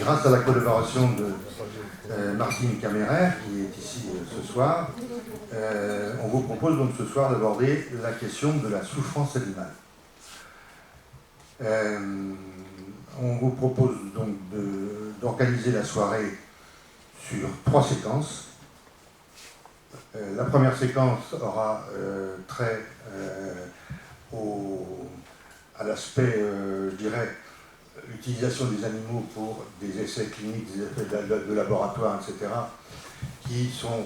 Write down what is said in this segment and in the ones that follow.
Grâce à la collaboration de Martine Caméraire, qui est ici ce soir, on vous propose donc ce soir d'aborder la question de la souffrance animale. On vous propose donc d'organiser la soirée sur 3 séquences. La première séquence aura trait à l'aspect, je dirais, l'utilisation des animaux pour des essais cliniques, des effets de laboratoire, etc., qui sont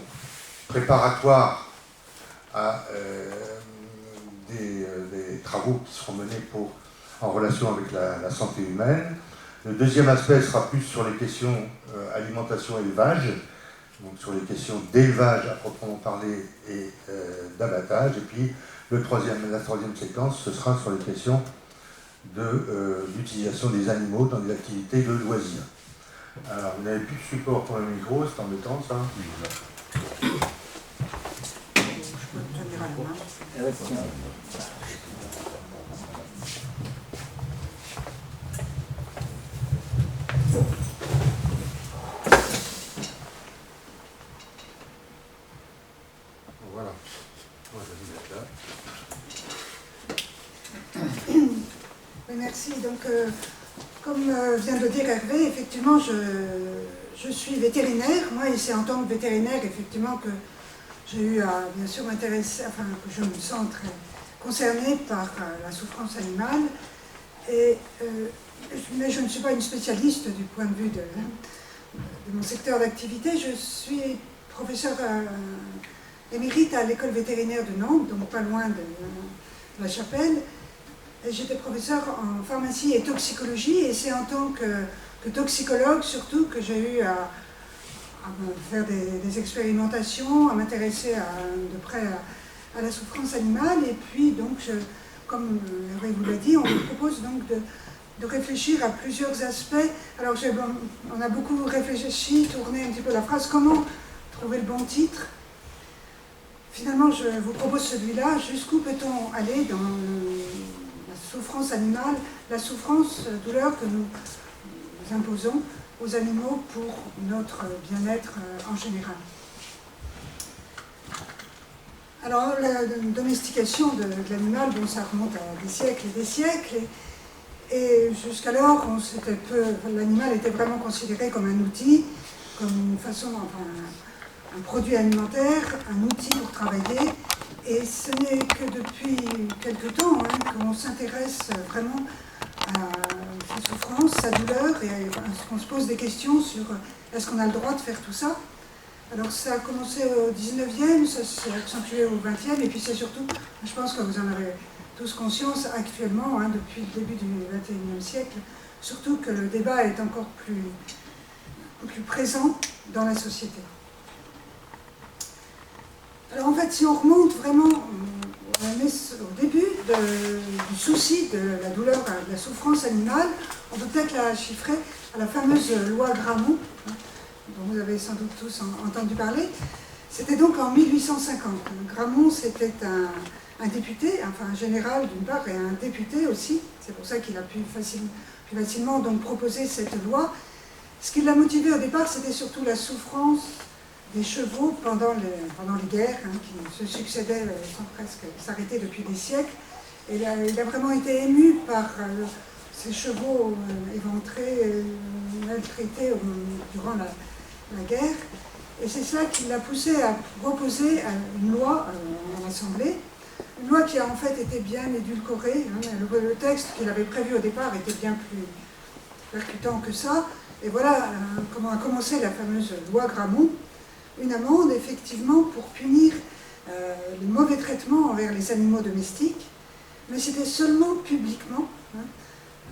préparatoires à des travaux qui seront menés en relation avec la santé humaine. Le deuxième aspect sera plus sur les questions alimentation-élevage, donc sur les questions d'élevage à proprement parler et d'abattage. Et puis la troisième séquence, ce sera sur les questions de l'utilisation des animaux dans des activités de loisirs. Alors, vous n'avez plus de support pour le micro, c'est embêtant ça. Je peux tenir à la main. Voilà. On va mettre là. Merci. Donc, comme vient de le dire Hervé, effectivement, je suis vétérinaire. Moi, et c'est en tant que vétérinaire, effectivement, que j'ai eu à, bien sûr, m'intéresser, enfin, que je me sens très concernée par la souffrance animale. Mais je ne suis pas une spécialiste du point de vue de mon secteur d'activité. Je suis professeure émérite à l'école vétérinaire de Nantes, donc pas loin de la Chapelle. J'étais professeure en pharmacie et toxicologie, et c'est en tant que toxicologue surtout que j'ai eu à faire des expérimentations, à m'intéresser de près à la souffrance animale. Et puis donc, comme Hervé vous l'a dit, on vous propose donc de réfléchir à plusieurs aspects. Alors on a beaucoup réfléchi, tourné un petit peu la phrase, comment trouver le bon titre. Finalement, je vous propose celui-là, jusqu'où peut-on aller dans la souffrance animale, la souffrance, douleur que nous imposons aux animaux pour notre bien-être en général. Alors, la domestication de l'animal, bon, ça remonte à des siècles et des siècles, et jusqu'alors, l'animal était vraiment considéré comme un outil, comme une façon, enfin, un produit alimentaire, un outil pour travailler. Et ce n'est que depuis quelque temps qu'on s'intéresse vraiment à sa souffrance, sa douleur, et qu'on se pose des questions sur est-ce qu'on a le droit de faire tout ça. Alors ça a commencé au 19e, ça s'est accentué au 20e, et puis c'est surtout, je pense que vous en avez tous conscience actuellement, depuis le début du 21e siècle, surtout que le débat est encore plus présent dans la société. Alors en fait, si on remonte vraiment au début du souci de la douleur, de la souffrance animale, on peut peut-être la chiffrer à la fameuse loi Grammont, dont vous avez sans doute tous entendu parler. C'était donc en 1850. Grammont, c'était un député, enfin un général d'une part, et un député aussi. C'est pour ça qu'il a pu plus facilement donc proposer cette loi. Ce qui l'a motivé au départ, c'était surtout la souffrance des chevaux pendant les guerres, qui se succédaient sans presque s'arrêter depuis des siècles. Et il a vraiment été ému par ces chevaux éventrés, maltraités durant la guerre. Et c'est ça qui l'a poussé à proposer une loi à l'Assemblée, une loi qui a en fait été bien édulcorée. Le texte qu'il avait prévu au départ était bien plus percutant que ça. Et voilà comment a commencé la fameuse loi Grammont. Une amende, effectivement, pour punir les mauvais traitements envers les animaux domestiques, mais c'était seulement publiquement.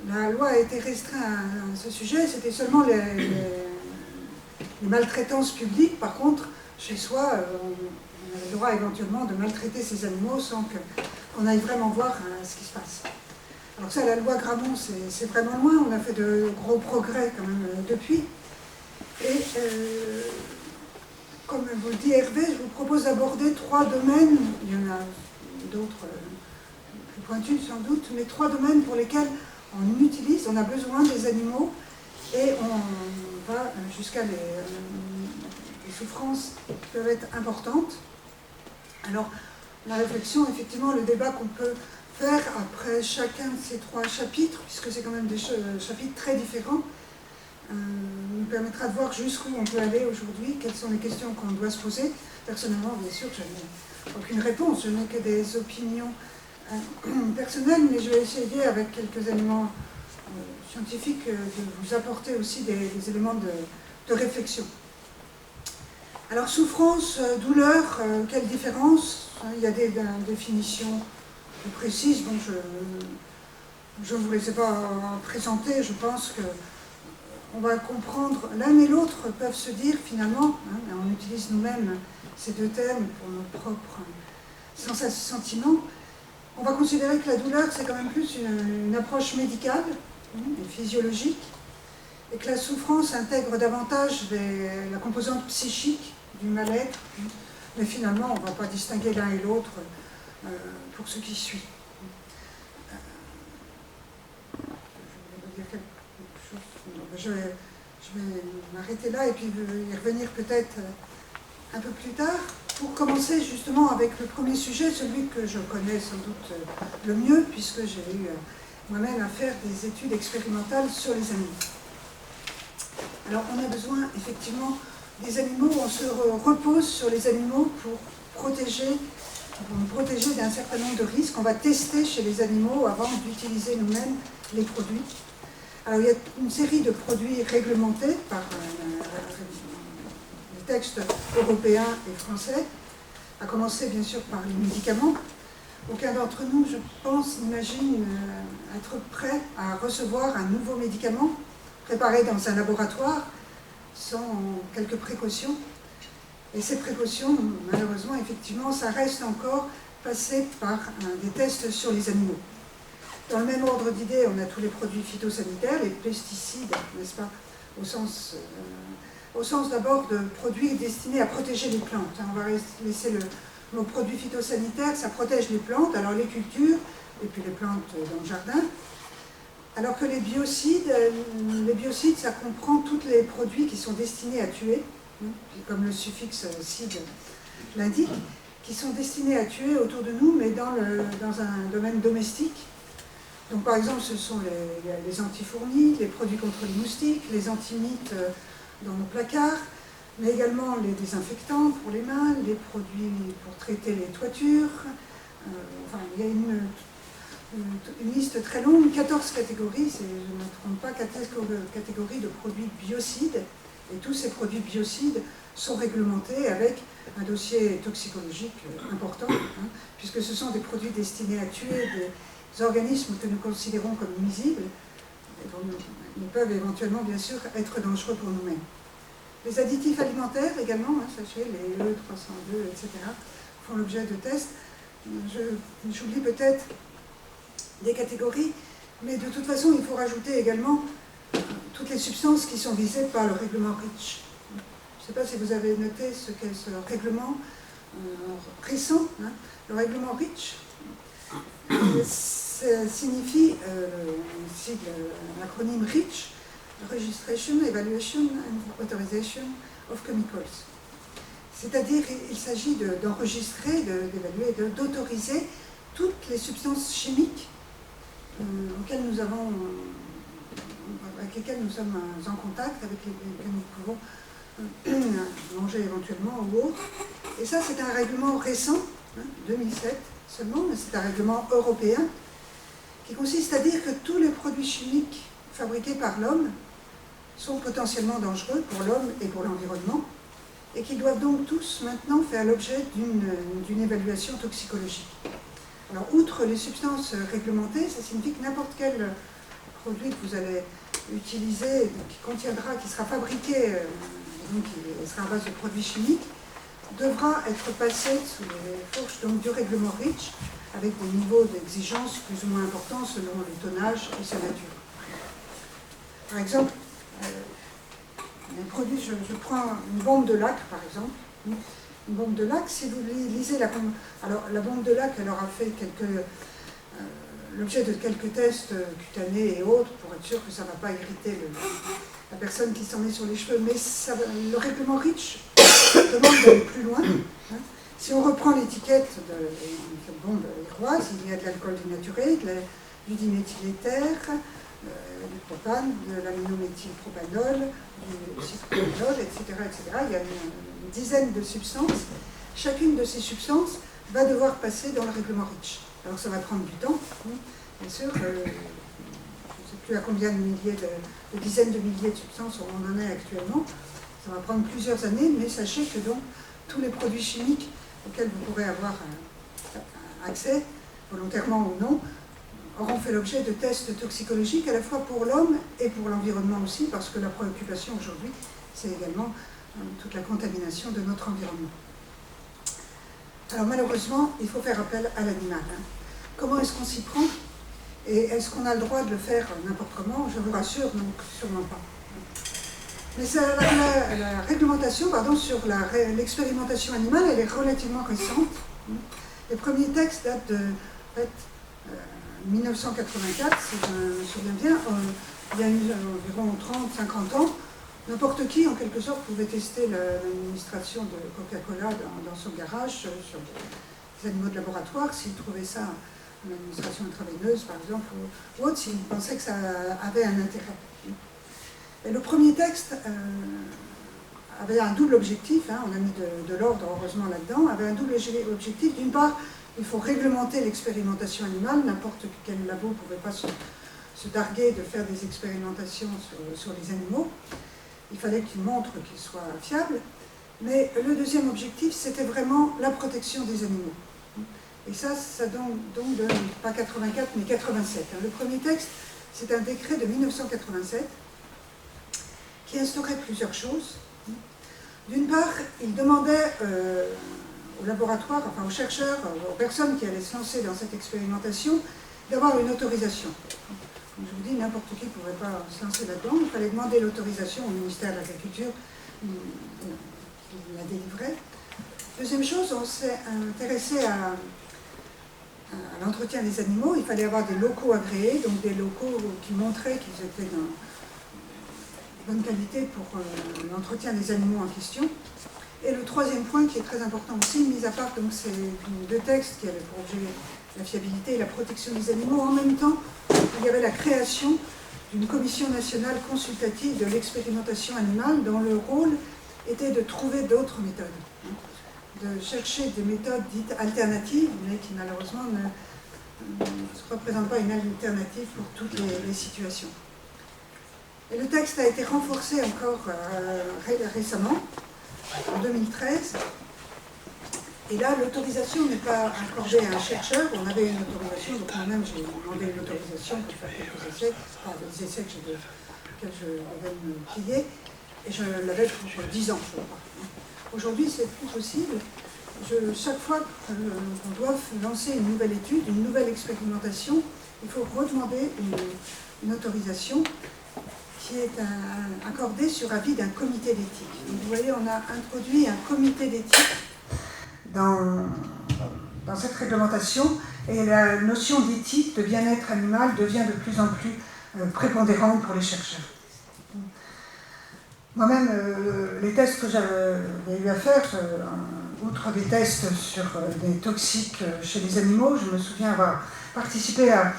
La loi a été restreinte à ce sujet, c'était seulement les maltraitances publiques. Par contre, chez soi, on a le droit éventuellement de maltraiter ces animaux sans qu'on aille vraiment voir ce qui se passe. Alors ça, la loi Grammont, c'est vraiment loin, on a fait de gros progrès quand même depuis. Et comme vous le dit Hervé, je vous propose d'aborder 3 domaines, il y en a d'autres plus pointus sans doute, mais 3 domaines pour lesquels on a besoin des animaux et on va jusqu'à les souffrances qui peuvent être importantes. Alors, la réflexion, effectivement, le débat qu'on peut faire après chacun de ces 3 chapitres, puisque c'est quand même des chapitres très différents, nous permettra de voir jusqu'où on peut aller aujourd'hui, quelles sont les questions qu'on doit se poser. Personnellement, bien sûr, je n'ai aucune réponse, je n'ai que des opinions personnelles, mais je vais essayer, avec quelques éléments scientifiques, de vous apporter aussi des éléments de réflexion. Alors, souffrance, douleur, quelle différence? Il y a des définitions plus précises, bon, je ne vous laisse pas présenter, je pense que on va comprendre, l'un et l'autre peuvent se dire finalement, on utilise nous-mêmes ces 2 termes pour nos propres sentiments, on va considérer que la douleur c'est quand même plus une approche médicale et physiologique, et que la souffrance intègre davantage la composante psychique du mal-être, mais finalement on ne va pas distinguer l'un et l'autre pour ce qui suit. Je vais m'arrêter là et puis y revenir peut-être un peu plus tard pour commencer justement avec le premier sujet, celui que je connais sans doute le mieux puisque j'ai eu moi-même à faire des études expérimentales sur les animaux. Alors on a besoin effectivement des animaux, on se repose sur les animaux pour nous protéger d'un certain nombre de risques. On va tester chez les animaux avant d'utiliser nous-mêmes les produits. Alors, il y a une série de produits réglementés par les textes européens et français, à commencer bien sûr par les médicaments. Aucun d'entre nous, je pense, n'imagine être prêt à recevoir un nouveau médicament préparé dans un laboratoire sans quelques précautions. Et ces précautions, malheureusement, effectivement, ça reste encore passé par des tests sur les animaux. Dans le même ordre d'idées, on a tous les produits phytosanitaires, les pesticides, n'est-ce pas, au sens d'abord de produits destinés à protéger les plantes. On va laisser le mot produits phytosanitaires, ça protège les plantes, alors les cultures, et puis les plantes dans le jardin. Alors que les biocides, ça comprend tous les produits qui sont destinés à tuer, comme le suffixe cide l'indique, qui sont destinés à tuer autour de nous, mais dans un domaine domestique. Donc par exemple, ce sont les antifourmis, les produits contre les moustiques, les antimites dans nos placards, mais également les désinfectants pour les mains, les produits pour traiter les toitures. Enfin, il y a une liste très longue, 14 catégories, je ne me trompe pas, 14 catégories de produits biocides. Et tous ces produits biocides sont réglementés avec un dossier toxicologique important, puisque ce sont des produits destinés à tuer des organismes que nous considérons comme nuisibles, et dont ils peuvent éventuellement, bien sûr, être dangereux pour nous-mêmes. Les additifs alimentaires également, sachez, les E302, etc., font l'objet de tests. J'oublie peut-être des catégories, mais de toute façon, il faut rajouter également toutes les substances qui sont visées par le règlement REACH. Je ne sais pas si vous avez noté ce qu'est ce règlement récent. Le règlement REACH signifie, l'acronyme REACH, Registration, Evaluation and Authorization of Chemicals. C'est-à-dire qu'il s'agit d'enregistrer, d'évaluer, d'autoriser toutes les substances chimiques avec lesquelles nous sommes en contact, avec lesquelles nous pouvons manger éventuellement ou autre. Et ça, c'est un règlement récent, 2007 seulement, mais c'est un règlement européen qui consiste à dire que tous les produits chimiques fabriqués par l'homme sont potentiellement dangereux pour l'homme et pour l'environnement, et qui doivent donc tous maintenant faire l'objet d'une évaluation toxicologique. Alors, outre les substances réglementées, ça signifie que n'importe quel produit que vous allez utiliser, qui sera fabriqué, donc qui sera à base de produits chimiques, devra être passé sous les fourches du règlement REACH, avec des niveaux d'exigence plus ou moins importants selon le tonnage et sa nature. Par exemple, les produits, je prends une bombe de lac, par exemple, une bombe de lac. Si vous lisez alors la bombe de lac, elle aura fait l'objet de quelques tests cutanés et autres pour être sûr que ça ne va pas irriter la personne qui s'en met sur les cheveux, mais le règlement REACH demande d'aller plus loin. Hein. Si on reprend l'étiquette de cette bombe héroise, il y a de l'alcool dénaturé, du diméthyléther, du propane, de l'aminométhylpropanol, du cyclopanol, etc., etc. Il y a une dizaine de substances. Chacune de ces substances va devoir passer dans le règlement REACH. Alors ça va prendre du temps, bien sûr. Je ne sais plus à combien de dizaines de milliers de substances on en est actuellement. Ça va prendre plusieurs années, mais sachez que donc tous les produits chimiques auxquels vous pourrez avoir accès, volontairement ou non, auront fait l'objet de tests toxicologiques à la fois pour l'homme et pour l'environnement aussi, parce que la préoccupation aujourd'hui, c'est également toute la contamination de notre environnement. Alors malheureusement, il faut faire appel à l'animal. Comment est-ce qu'on s'y prend? Et est-ce qu'on a le droit de le faire n'importe comment? Je vous rassure, donc sûrement pas. Mais la réglementation sur l'expérimentation animale, elle est relativement récente. Les premiers textes datent de 1984, si je me souviens bien. Il y a eu environ 30-50 ans. N'importe qui, en quelque sorte, pouvait tester l'administration de Coca-Cola dans son garage sur des animaux de laboratoire, s'il trouvait ça une administration intraveineuse, par exemple, ou autre, s'il pensait que ça avait un intérêt. Et le premier texte avait un double objectif, on a mis de l'ordre heureusement là-dedans, avait un double objectif. D'une part, il faut réglementer l'expérimentation animale, n'importe quel labo ne pouvait pas se targuer de faire des expérimentations sur les animaux. Il fallait qu'il montre qu'il soit fiable. Mais le deuxième objectif, c'était vraiment la protection des animaux. Et ça donc donne pas 84, mais 87. Le premier texte, c'est un décret de 1987 qui instaurait plusieurs choses. D'une part, il demandait aux laboratoires, enfin aux chercheurs, aux personnes qui allaient se lancer dans cette expérimentation, d'avoir une autorisation. Comme je vous dis, n'importe qui ne pouvait pas se lancer là-dedans. Il fallait demander l'autorisation au ministère de l'Agriculture qui la délivrait. Deuxième chose, on s'est intéressé à l'entretien des animaux. Il fallait avoir des locaux agréés, donc des locaux qui montraient qu'ils étaient de bonne qualité pour l'entretien des animaux en question. Et le troisième point qui est très important aussi, mis à part donc, ces deux textes qui avaient pour objet la fiabilité et la protection des animaux, en même temps, il y avait la création d'une commission nationale consultative de l'expérimentation animale dont le rôle était de trouver d'autres méthodes, de chercher des méthodes dites alternatives, mais qui malheureusement ne représentent pas une alternative pour toutes les situations. Et le texte a été renforcé encore récemment, en 2013. Et là, l'autorisation n'est pas accordée à un chercheur. On avait une autorisation, donc moi-même j'ai demandé une autorisation pour faire quelques essais, des essais auxquels je devais me plier, et je l'avais pour 10 ans, je crois. Aujourd'hui, c'est plus possible. Chaque fois qu'on doit lancer une nouvelle étude, une nouvelle expérimentation, il faut redemander une autorisation qui est accordée sur avis d'un comité d'éthique. Donc vous voyez, on a introduit un comité d'éthique dans cette réglementation, et la notion d'éthique, de bien-être animal devient de plus en plus prépondérante pour les chercheurs. Moi-même, les tests que j'avais eu à faire, outre des tests sur des toxiques chez les animaux, je me souviens avoir participé à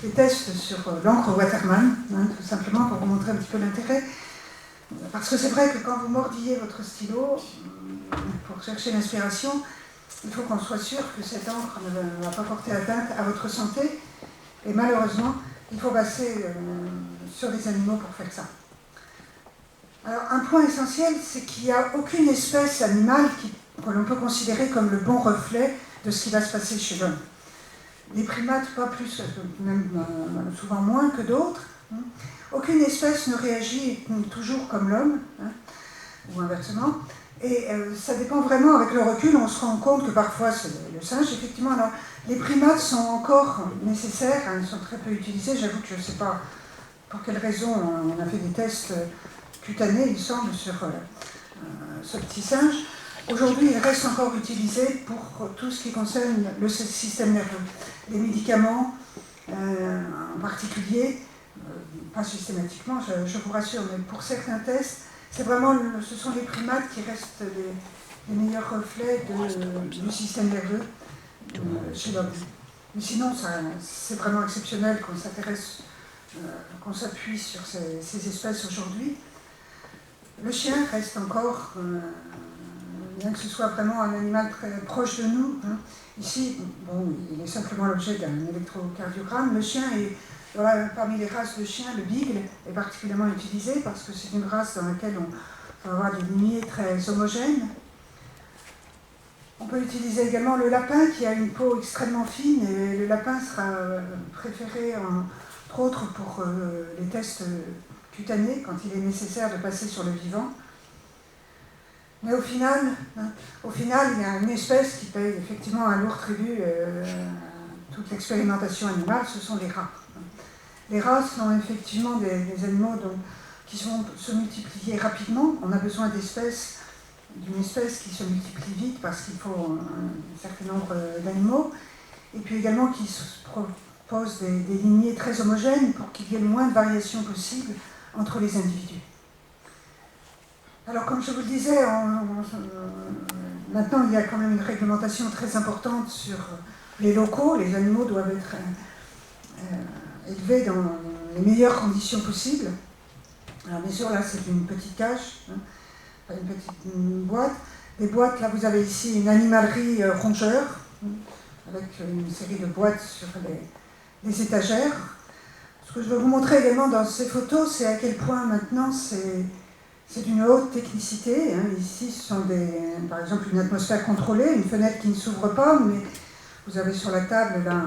des tests sur l'encre Waterman, tout simplement pour vous montrer un petit peu l'intérêt. Parce que c'est vrai que quand vous mordillez votre stylo, pour chercher l'inspiration, il faut qu'on soit sûr que cette encre ne va pas porter atteinte à votre santé. Et malheureusement, il faut passer sur des animaux pour faire ça. Alors, un point essentiel, c'est qu'il n'y a aucune espèce animale que l'on peut considérer comme le bon reflet de ce qui va se passer chez l'homme. Les primates, pas plus, même souvent moins que d'autres. Aucune espèce ne réagit toujours comme l'homme, ou inversement. Et ça dépend vraiment, avec le recul, on se rend compte que parfois c'est le singe, effectivement. Alors, les primates sont encore nécessaires, ils sont très peu utilisés. J'avoue que je ne sais pas pour quelle raison on a fait des tests cutanés, il semble, sur ce petit singe. aujourd'hui, il reste encore utilisé pour tout ce qui concerne le système nerveux. Les médicaments, en particulier, pas systématiquement, je vous rassure, mais pour certains tests, ce sont les primates qui restent les meilleurs reflets du système nerveux chez l'homme. Mais sinon, c'est vraiment exceptionnel qu'on s'intéresse, qu'on s'appuie sur ces espèces aujourd'hui. Le chien reste encore, bien que ce soit vraiment un animal très proche de nous, hein. Ici, bon, il est simplement l'objet d'un électrocardiogramme. Le chien est, parmi les races de chiens, le beagle est particulièrement utilisé parce que c'est une race dans laquelle on va avoir des lignées très homogènes. On peut utiliser également le lapin qui a une peau extrêmement fine et le lapin sera préféré entre autres pour les tests cutanés quand il est nécessaire de passer sur le vivant. Mais au final, il y a une espèce qui paye effectivement un lourd tribut à toute l'expérimentation animale, ce sont les rats. Les rats sont effectivement des animaux qui vont se multiplier rapidement. On a besoin d'une espèce qui se multiplie vite parce qu'il faut un certain nombre d'animaux, et puis également qui propose des lignées très homogènes pour qu'il y ait le moins de variations possibles entre les individus. Alors, comme je vous le disais, maintenant il y a quand même une réglementation très importante sur les locaux. Les animaux doivent être élevés dans les meilleures conditions possibles. Alors, bien sûr, là, c'est une petite cage, hein, pas une petite boîte. Des boîtes, là, vous avez ici une animalerie rongeur, avec une série de boîtes sur les étagères. Ce que je veux vous montrer également dans ces photos, c'est à quel point maintenant c'est d'une haute technicité. Hein. Ici, ce sont par exemple une atmosphère contrôlée, une fenêtre qui ne s'ouvre pas, mais vous avez sur la table là,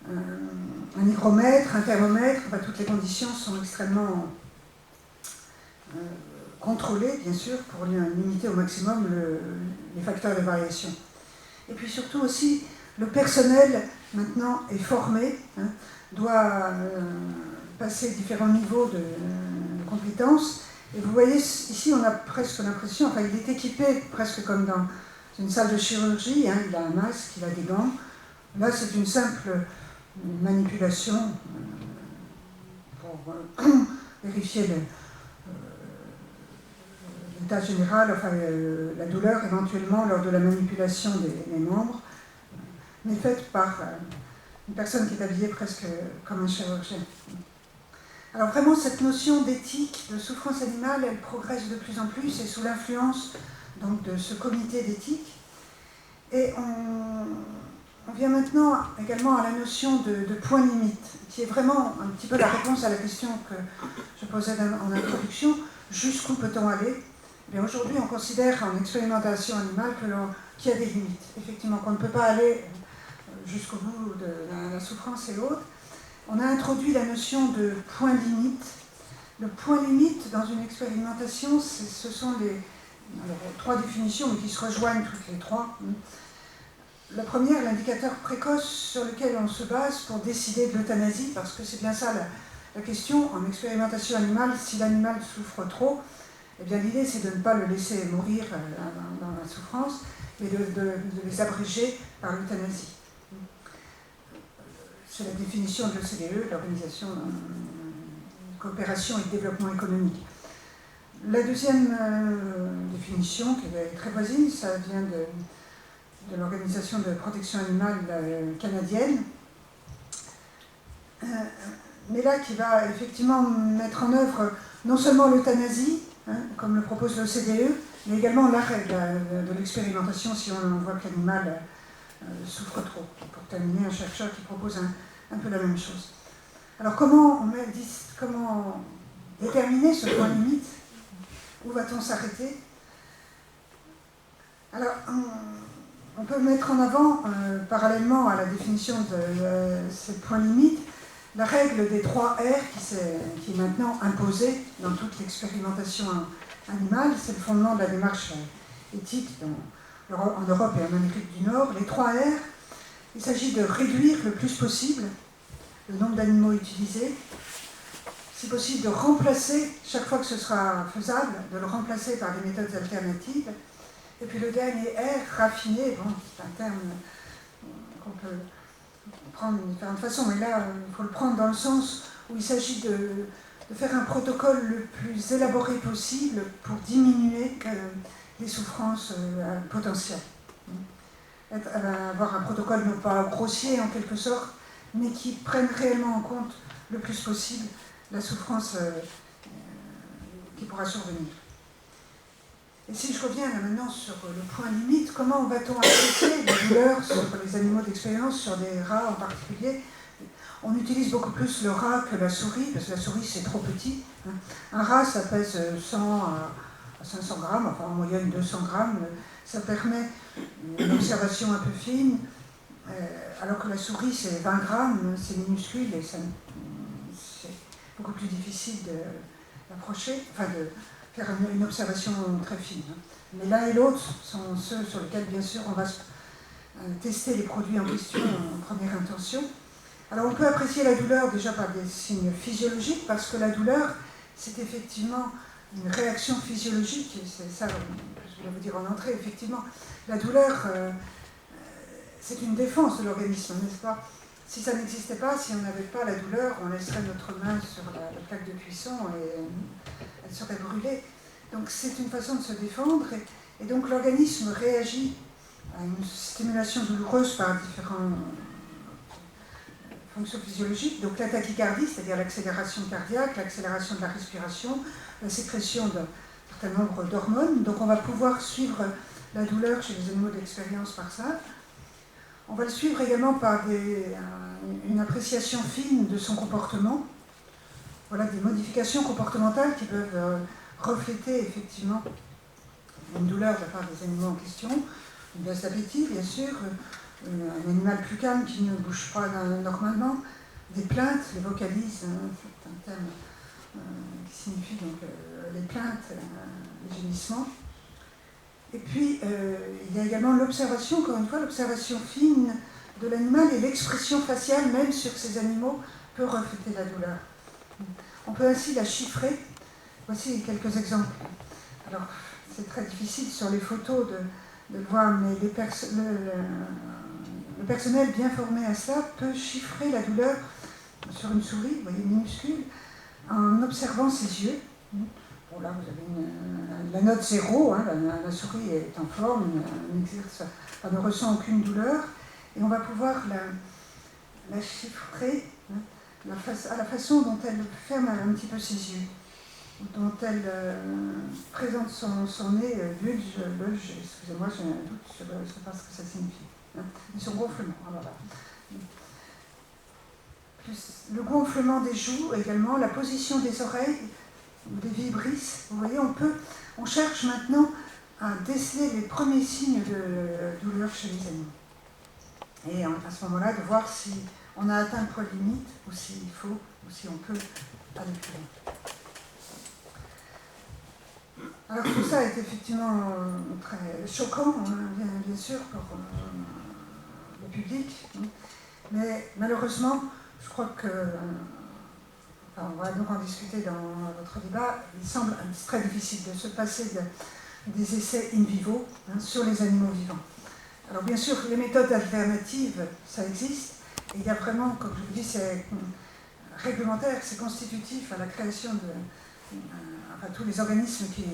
un hygromètre, un thermomètre. Enfin, toutes les conditions sont extrêmement contrôlées, bien sûr, pour limiter au maximum les facteurs de variation. Et puis surtout aussi, le personnel maintenant est formé, hein, doit passer différents niveaux de compétences. Et vous voyez, ici, on a presque l'impression, enfin, il est équipé presque comme dans une salle de chirurgie, hein, il a un masque, il a des gants. Là, c'est une simple manipulation pour vérifier l'état général, enfin, la douleur éventuellement lors de la manipulation des membres, mais faite par une personne qui est habillée presque comme un chirurgien. Alors vraiment, cette notion d'éthique, de souffrance animale, elle progresse de plus en plus et sous l'influence donc, de ce comité d'éthique. Et on vient maintenant également à la notion de point limite, qui est vraiment un petit peu la réponse à la question que je posais en introduction. Jusqu'où peut-on aller? Aujourd'hui, on considère en expérimentation animale qu'il y a des limites. Effectivement, qu'on ne peut pas aller jusqu'au bout de la souffrance et autres. On a introduit la notion de point limite. Le point limite dans une expérimentation, ce sont trois définitions, mais qui se rejoignent toutes les trois. La première, l'indicateur précoce sur lequel on se base pour décider de l'euthanasie, parce que c'est bien ça la question en expérimentation animale. Si l'animal souffre trop, eh bien l'idée c'est de ne pas le laisser mourir dans la souffrance, mais de les abréger par l'euthanasie. C'est la définition de l'OCDE, l'Organisation de coopération et de développement économique. La deuxième définition, qui est très voisine, ça vient de l'Organisation de protection animale canadienne, mais là qui va effectivement mettre en œuvre non seulement l'euthanasie, hein, comme le propose l'OCDE, mais également l'arrêt de l'expérimentation si on voit que l'animal souffre trop. Pour terminer, un chercheur qui propose un peu la même chose. Alors comment déterminer ce point limite? Où va-t-on s'arrêter? Alors, on peut mettre en avant, parallèlement à la définition de ces points limites, la règle des 3 R qui est maintenant imposée dans toute l'expérimentation animale. C'est le fondement de la démarche éthique en Europe et en Amérique du Nord. Les 3 R, il s'agit de réduire le plus possible le nombre d'animaux utilisés, si possible de remplacer, chaque fois que ce sera faisable, de le remplacer par des méthodes alternatives, Et puis le dernier R, raffiné, bon, c'est un terme qu'on peut prendre de différentes façons, mais là, il faut le prendre dans le sens où il s'agit de faire un protocole le plus élaboré possible pour diminuer les souffrances potentielles. Avoir un protocole non pas grossier en quelque sorte, mais qui prenne réellement en compte le plus possible la souffrance qui pourra survenir. Et si je reviens là maintenant sur le point limite, comment va-t-on apprécier la douleur sur les animaux d'expérience, sur les rats en particulier? On utilise beaucoup plus le rat que la souris, parce que la souris c'est trop petit. Un rat ça pèse 100 à 500 grammes, enfin en moyenne 200 grammes. Ça permet une observation un peu fine, alors que la souris c'est 20 grammes, c'est minuscule et c'est beaucoup plus difficile d'approcher, enfin de faire une observation très fine. Mais l'un et l'autre sont ceux sur lesquels bien sûr on va tester les produits en question en première intention. Alors on peut apprécier la douleur déjà par des signes physiologiques, parce que la douleur c'est effectivement une réaction physiologique, et c'est ça que je voulais vous dire en entrée, effectivement. La douleur, c'est une défense de l'organisme, n'est-ce pas? Si ça n'existait pas, si on n'avait pas la douleur, on laisserait notre main sur la plaque de cuisson et elle serait brûlée. Donc c'est une façon de se défendre, et donc l'organisme réagit à une stimulation douloureuse par différentes fonctions physiologiques, donc la tachycardie, c'est-à-dire l'accélération cardiaque, l'accélération de la respiration, la sécrétion d'un certain nombre d'hormones. Donc on va pouvoir suivre la douleur chez les animaux d'expérience par ça. On va le suivre également par une appréciation fine de son comportement. Voilà des modifications comportementales qui peuvent refléter effectivement une douleur de la part des animaux en question, une baisse d'appétit bien sûr, un animal plus calme qui ne bouge pas normalement, des plaintes, les vocalises, c'est un terme qui signifie donc les plaintes, les gémissements. Et puis il y a également l'observation, encore une fois, l'observation fine de l'animal, et l'expression faciale, même sur ces animaux, peut refléter la douleur. On peut ainsi la chiffrer. Voici quelques exemples. Alors, c'est très difficile sur les photos de le voir, mais le personnel bien formé à cela peut chiffrer la douleur sur une souris, vous voyez, minuscule, en observant ses yeux. Bon, là, vous avez la note 0, hein, la souris est en forme, elle ne ressent aucune douleur, et on va pouvoir la chiffrer à la façon dont elle ferme un petit peu ses yeux, dont elle présente son nez, bulge, excusez-moi, j'ai un doute, je ne sais pas ce que ça signifie. Et son gonflement, voilà. Plus le gonflement des joues également, la position des oreilles, des vibrisses. Vous voyez, on cherche maintenant à déceler les premiers signes de douleur chez les animaux. Et à ce moment-là, de voir si on a atteint le point limite, ou s'il faut, ou si on peut aller plus loin. Alors tout ça est effectivement très choquant, bien sûr, pour le public, mais malheureusement, je crois que, on va donc en discuter dans votre débat, il semble très difficile de se passer des essais in vivo sur les animaux vivants. Alors bien sûr, les méthodes alternatives, ça existe, et il y a vraiment, comme je vous dis, c'est réglementaire, c'est constitutif à la création de tous les organismes qui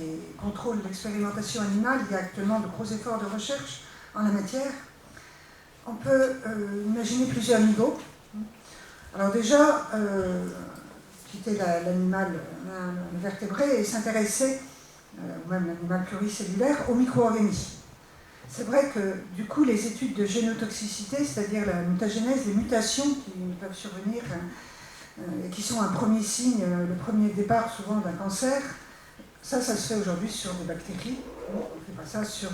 contrôlent l'expérimentation animale. Il y a actuellement de gros efforts de recherche en la matière. On peut imaginer plusieurs niveaux. Alors déjà, quitter l'animal, le vertébré, et s'intéresser, ou même l'animal pluricellulaire, aux micro-organismes. C'est vrai que du coup, les études de génotoxicité, c'est-à-dire la mutagénèse, les mutations qui peuvent survenir, et qui sont un premier signe, le premier départ souvent d'un cancer, ça se fait aujourd'hui sur des bactéries, on ne fait pas ça sur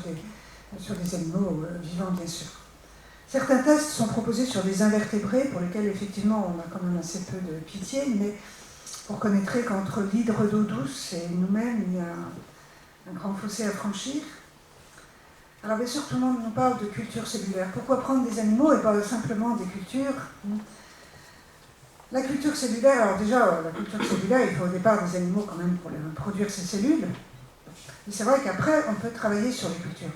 des animaux vivants, bien sûr. Certains tests sont proposés sur des invertébrés, pour lesquels effectivement on a quand même assez peu de pitié, mais vous reconnaîtrez qu'entre l'hydre d'eau douce et nous-mêmes, il y a un grand fossé à franchir. Alors bien sûr, tout le monde nous parle de culture cellulaire. Pourquoi prendre des animaux et pas simplement des cultures? La culture cellulaire, alors déjà, la culture cellulaire, il faut au départ des animaux quand même pour produire ces cellules. Mais c'est vrai qu'après, on peut travailler sur les cultures.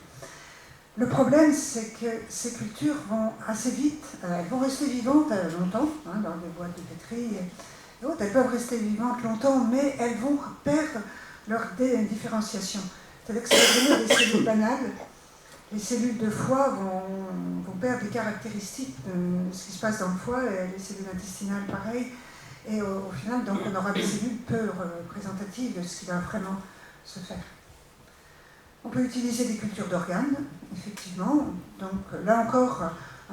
Le problème, c'est que ces cultures vont assez vite, elles vont rester vivantes longtemps, hein, dans des boîtes de pétri et autres, elles peuvent rester vivantes longtemps, mais elles vont perdre leur différenciation. C'est-à-dire que ça va devenir des cellules banales. Les cellules de foie vont perdre les caractéristiques de ce qui se passe dans le foie, et les cellules intestinales pareil, et au final, donc, on aura des cellules peu représentatives de ce qui va vraiment se faire. On peut utiliser des cultures d'organes, effectivement. Donc là encore,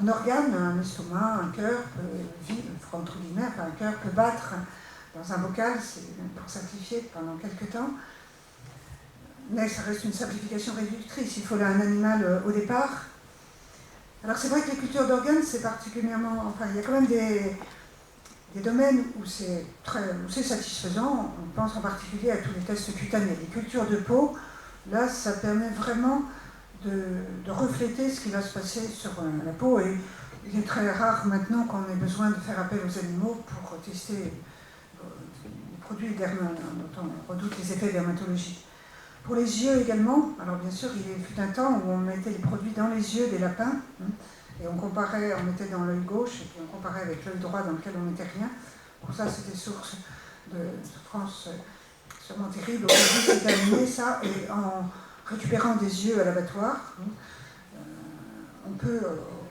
un organe, un estomac, un cœur peut vivre, entre guillemets, enfin, un cœur peut battre dans un bocal, c'est pour simplifier pendant quelques temps. Mais ça reste une simplification réductrice. Il faut là un animal au départ. Alors c'est vrai que les cultures d'organes, c'est particulièrement... Enfin, il y a quand même des domaines où c'est satisfaisant. On pense en particulier à tous les tests cutanés. Les cultures de peau, là, ça permet vraiment de refléter ce qui va se passer sur la peau. Et il est très rare maintenant qu'on ait besoin de faire appel aux animaux pour tester les produits dont on redoute les effets dermatologiques. Pour les yeux également, alors bien sûr, il fut un temps où on mettait les produits dans les yeux des lapins, et on mettait dans l'œil gauche, et puis on comparait avec l'œil droit dans lequel on mettait rien. Pour ça, c'était source de souffrance sûrement terrible. Aujourd'hui, c'est terminé ça, et en récupérant des yeux à l'abattoir, on peut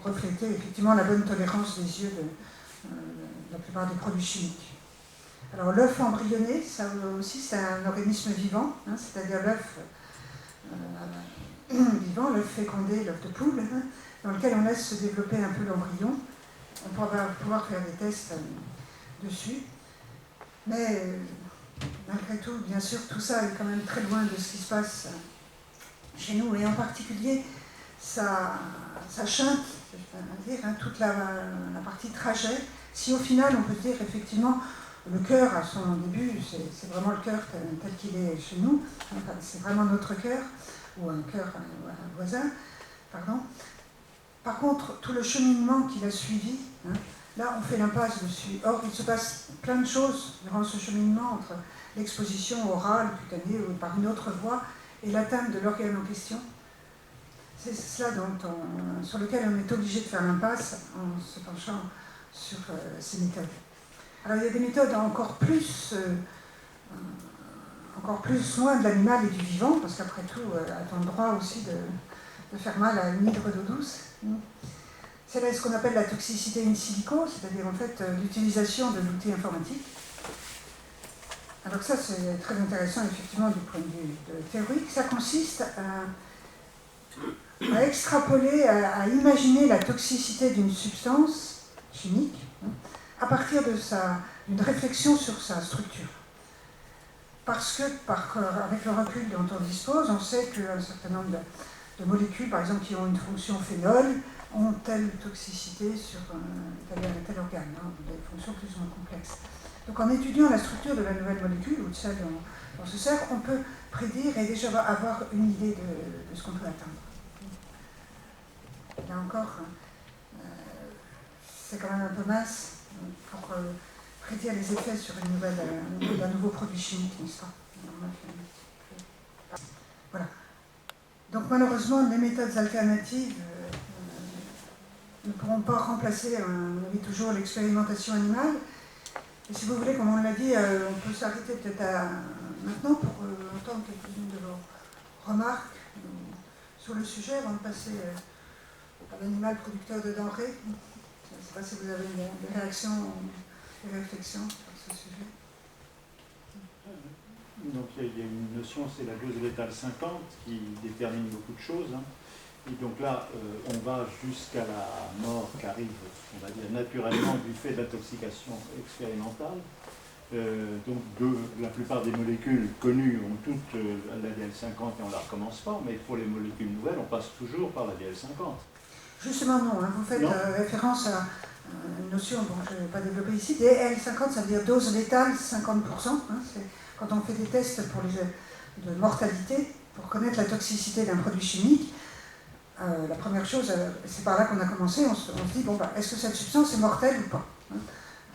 refléter effectivement la bonne tolérance des yeux de la plupart des produits chimiques. Alors l'œuf embryonné, ça aussi c'est un organisme vivant, hein, c'est-à-dire l'œuf vivant, l'œuf fécondé, l'œuf de poule, hein, dans lequel on laisse se développer un peu l'embryon. On va pouvoir faire des tests dessus. Mais malgré tout, bien sûr, tout ça est quand même très loin de ce qui se passe chez nous. Et en particulier, ça chante, dire, hein, toute la partie trajet. Si au final, on peut dire effectivement, le cœur à son début, c'est vraiment le cœur tel qu'il est chez nous, enfin, c'est vraiment notre cœur, ou un cœur un voisin, pardon. Par contre, tout le cheminement qu'il a suivi, hein, là on fait l'impasse dessus. Or, il se passe plein de choses durant ce cheminement entre l'exposition orale, cutanée ou par une autre voie, et l'atteinte de l'organe en question. C'est cela sur lequel on est obligé de faire l'impasse en se penchant sur ces méthodes. Alors il y a des méthodes encore plus loin de l'animal et du vivant, parce qu'après tout, a-t-on le droit aussi de faire mal à une hydre d'eau douce. C'est là ce qu'on appelle la toxicité in silico, c'est-à-dire en fait l'utilisation de l'outil informatique. Alors ça c'est très intéressant effectivement du point de vue théorique. Ça consiste à extrapoler, à imaginer la toxicité d'une substance chimique, hein, à partir d'une réflexion sur sa structure. Parce que, avec le recul dont on dispose, on sait qu'un certain nombre de molécules, par exemple, qui ont une fonction phénol, ont telle toxicité sur tel organe, hein, des fonctions plus ou moins complexes. Donc en étudiant la structure de la nouvelle molécule, ou de celle dont on se sert, on peut prédire et déjà avoir une idée de ce qu'on peut atteindre. Là encore, c'est quand même un peu mince pour prédire les effets sur d'un nouveau produit chimique, n'est-ce pas? Voilà. Donc malheureusement, les méthodes alternatives ne pourront pas remplacer, à mon avis, toujours l'expérimentation animale. Et si vous voulez, comme on l'a dit, on peut s'arrêter peut-être maintenant pour entendre quelques-unes de vos remarques sur le sujet avant de passer à l'animal producteur de denrées. Je ne sais pas si vous avez des réactions ou des réflexions sur ce sujet. Donc il y a une notion, c'est la dose létale 50 qui détermine beaucoup de choses. Hein. Et donc là, on va jusqu'à la mort qui arrive, on va dire, naturellement du fait de l'intoxication expérimentale. Donc la plupart des molécules connues ont toutes l'ADL 50 et on ne la recommence pas, mais pour les molécules nouvelles, on passe toujours par l'ADL 50. Justement non, hein, vous faites référence à une notion dont je ne vais pas développer ici, DL 50, ça veut dire dose létale 50%, hein, c'est quand on fait des tests de mortalité pour connaître la toxicité d'un produit chimique. La première chose, c'est par là qu'on a commencé, on se dit, bon, est-ce que cette substance est mortelle ou pas, hein?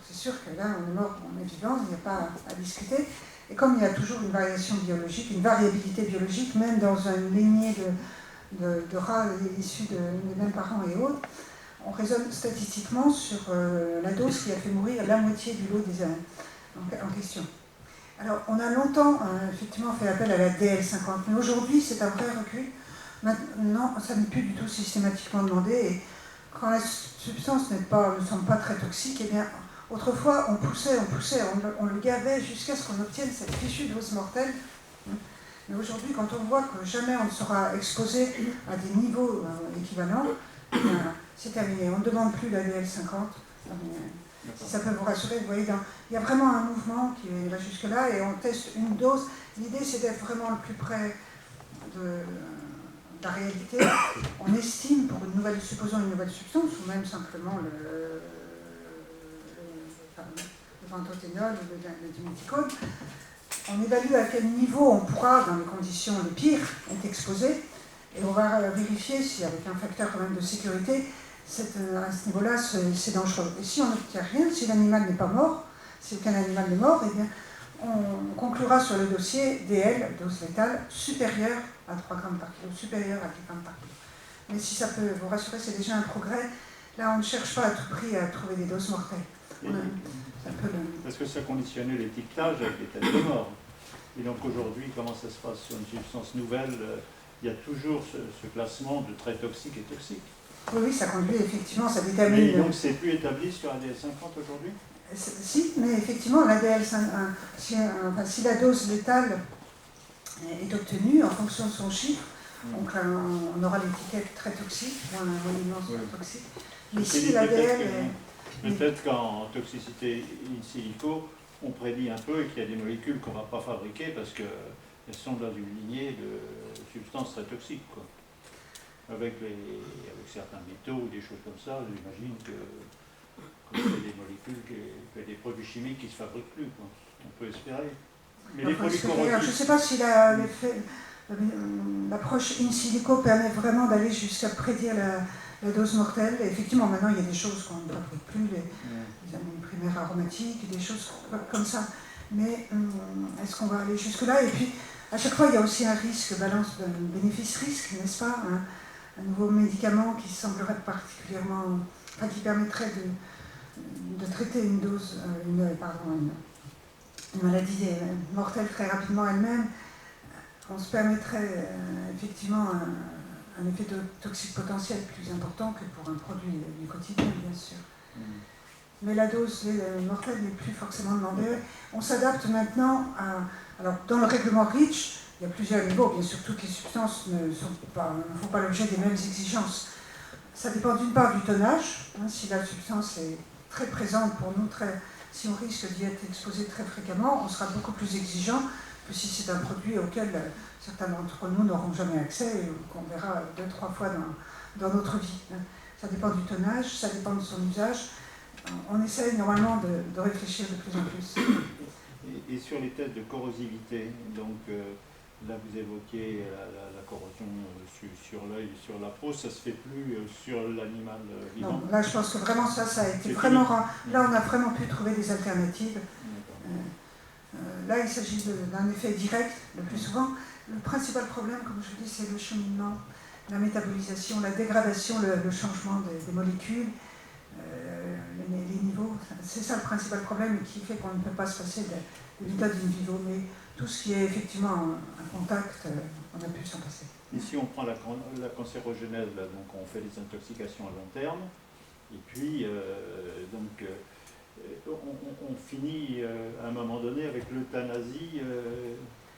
C'est sûr que là, on est mort, on est vivant, il n'y a pas à discuter. Et comme il y a toujours une variation biologique, une variabilité biologique, même dans une lignée de rats issus des mêmes parents et autres, on raisonne statistiquement sur la dose qui a fait mourir la moitié du lot des en question. Alors, on a longtemps, effectivement, fait appel à la DL50, mais aujourd'hui, c'est un vrai recul. Maintenant, ça n'est plus du tout systématiquement demandé, et quand la substance ne semble pas très toxique, eh bien, autrefois, on poussait, on le gavait jusqu'à ce qu'on obtienne cette fichue dose mortelle. Mais aujourd'hui, quand on voit que jamais on ne sera exposé à des niveaux équivalents, eh bien, c'est terminé. On ne demande plus la DL50. Si ça peut vous rassurer, vous voyez, il y a vraiment un mouvement qui va jusque-là et on teste une dose. L'idée, c'est d'être vraiment le plus près de la réalité. On estime pour supposons une nouvelle substance, ou même simplement le pantothénol ou le diméthicone, on évalue à quel niveau on pourra, dans les conditions les pires, être exposé, et on va vérifier si, avec un facteur quand même de sécurité, à ce niveau-là, c'est dangereux. Et si on n'obtient rien, si l'animal n'est pas mort, si aucun animal n'est mort, eh bien, on conclura sur le dossier DL, dose létale, supérieure à 3 grammes par kilo, supérieure à 10 grammes par kilo. Mais si ça peut vous rassurer, c'est déjà un progrès. Là, on ne cherche pas à tout prix à trouver des doses mortelles. Parce que ça conditionnait l'étiquetage avec les têtes de mort. Et donc aujourd'hui, comment ça se passe sur une substance nouvelle? Il y a toujours ce classement de très toxique et toxique. Oui, ça conduit effectivement, ça détermine. Mais donc c'est plus établi sur la DL50 aujourd'hui? Si, mais effectivement, la DL50, si la dose létale est obtenue en fonction de son chiffre, donc on aura l'étiquette très toxique, ou un monument toxique. Mais si la DL peut-être qu'en toxicité in silico, on prédit un peu qu'il y a des molécules qu'on ne va pas fabriquer parce qu'elles sont dans une lignée de substances très toxiques, quoi. Avec certains métaux ou des choses comme ça, j'imagine que c'est des molécules, que des produits chimiques qui ne se fabriquent plus, quoi. On peut espérer. Mais les produits corrosifs... Je ne sais pas si l'approche in silico permet vraiment d'aller jusqu'à prédire la dose mortelle. Et effectivement, maintenant, il y a des choses qu'on ne fabrique plus, les amines primaires aromatiques, des choses comme ça. Mais est-ce qu'on va aller jusque-là? Et puis, à chaque fois, il y a aussi un risque, balance de bénéfice-risque, n'est-ce pas? Un nouveau médicament qui semblerait particulièrement, qui permettrait de traiter une maladie mortelle très rapidement elle-même, on se permettrait effectivement un effet toxique potentiel plus important que pour un produit du quotidien, bien sûr. Mais la dose mortelle n'est plus forcément demandée. On s'adapte maintenant à... Alors, dans le règlement REACH, il y a plusieurs niveaux. Bien sûr, toutes les substances ne font pas l'objet des mêmes exigences. Ça dépend d'une part du tonnage. Si la substance est très présente pour nous, si on risque d'y être exposé très fréquemment, on sera beaucoup plus exigeant que si c'est un produit auquel certains d'entre nous n'auront jamais accès et qu'on verra 2-3 fois dans notre vie. Ça dépend du tonnage, ça dépend de son usage. On essaye normalement de réfléchir de plus en plus. Et sur les tests de corrosivité, donc là vous évoquiez la corrosion sur l'œil, sur la peau, ça ne se fait plus sur l'animal vivant? Non, là je pense que vraiment ça a été vraiment rare. Là on a vraiment pu trouver des alternatives. Là il s'agit d'un effet direct le plus souvent. Le principal problème, comme je dis, c'est le cheminement, la métabolisation, la dégradation, le changement des molécules. Les niveaux, c'est ça le principal problème qui fait qu'on ne peut pas se passer de l'état in vivo, mais tout ce qui est effectivement un contact, on a pu s'en passer. Ici on prend la cancérogénèse, là, donc on fait des intoxications à long terme, et puis on finit à un moment donné avec l'euthanasie.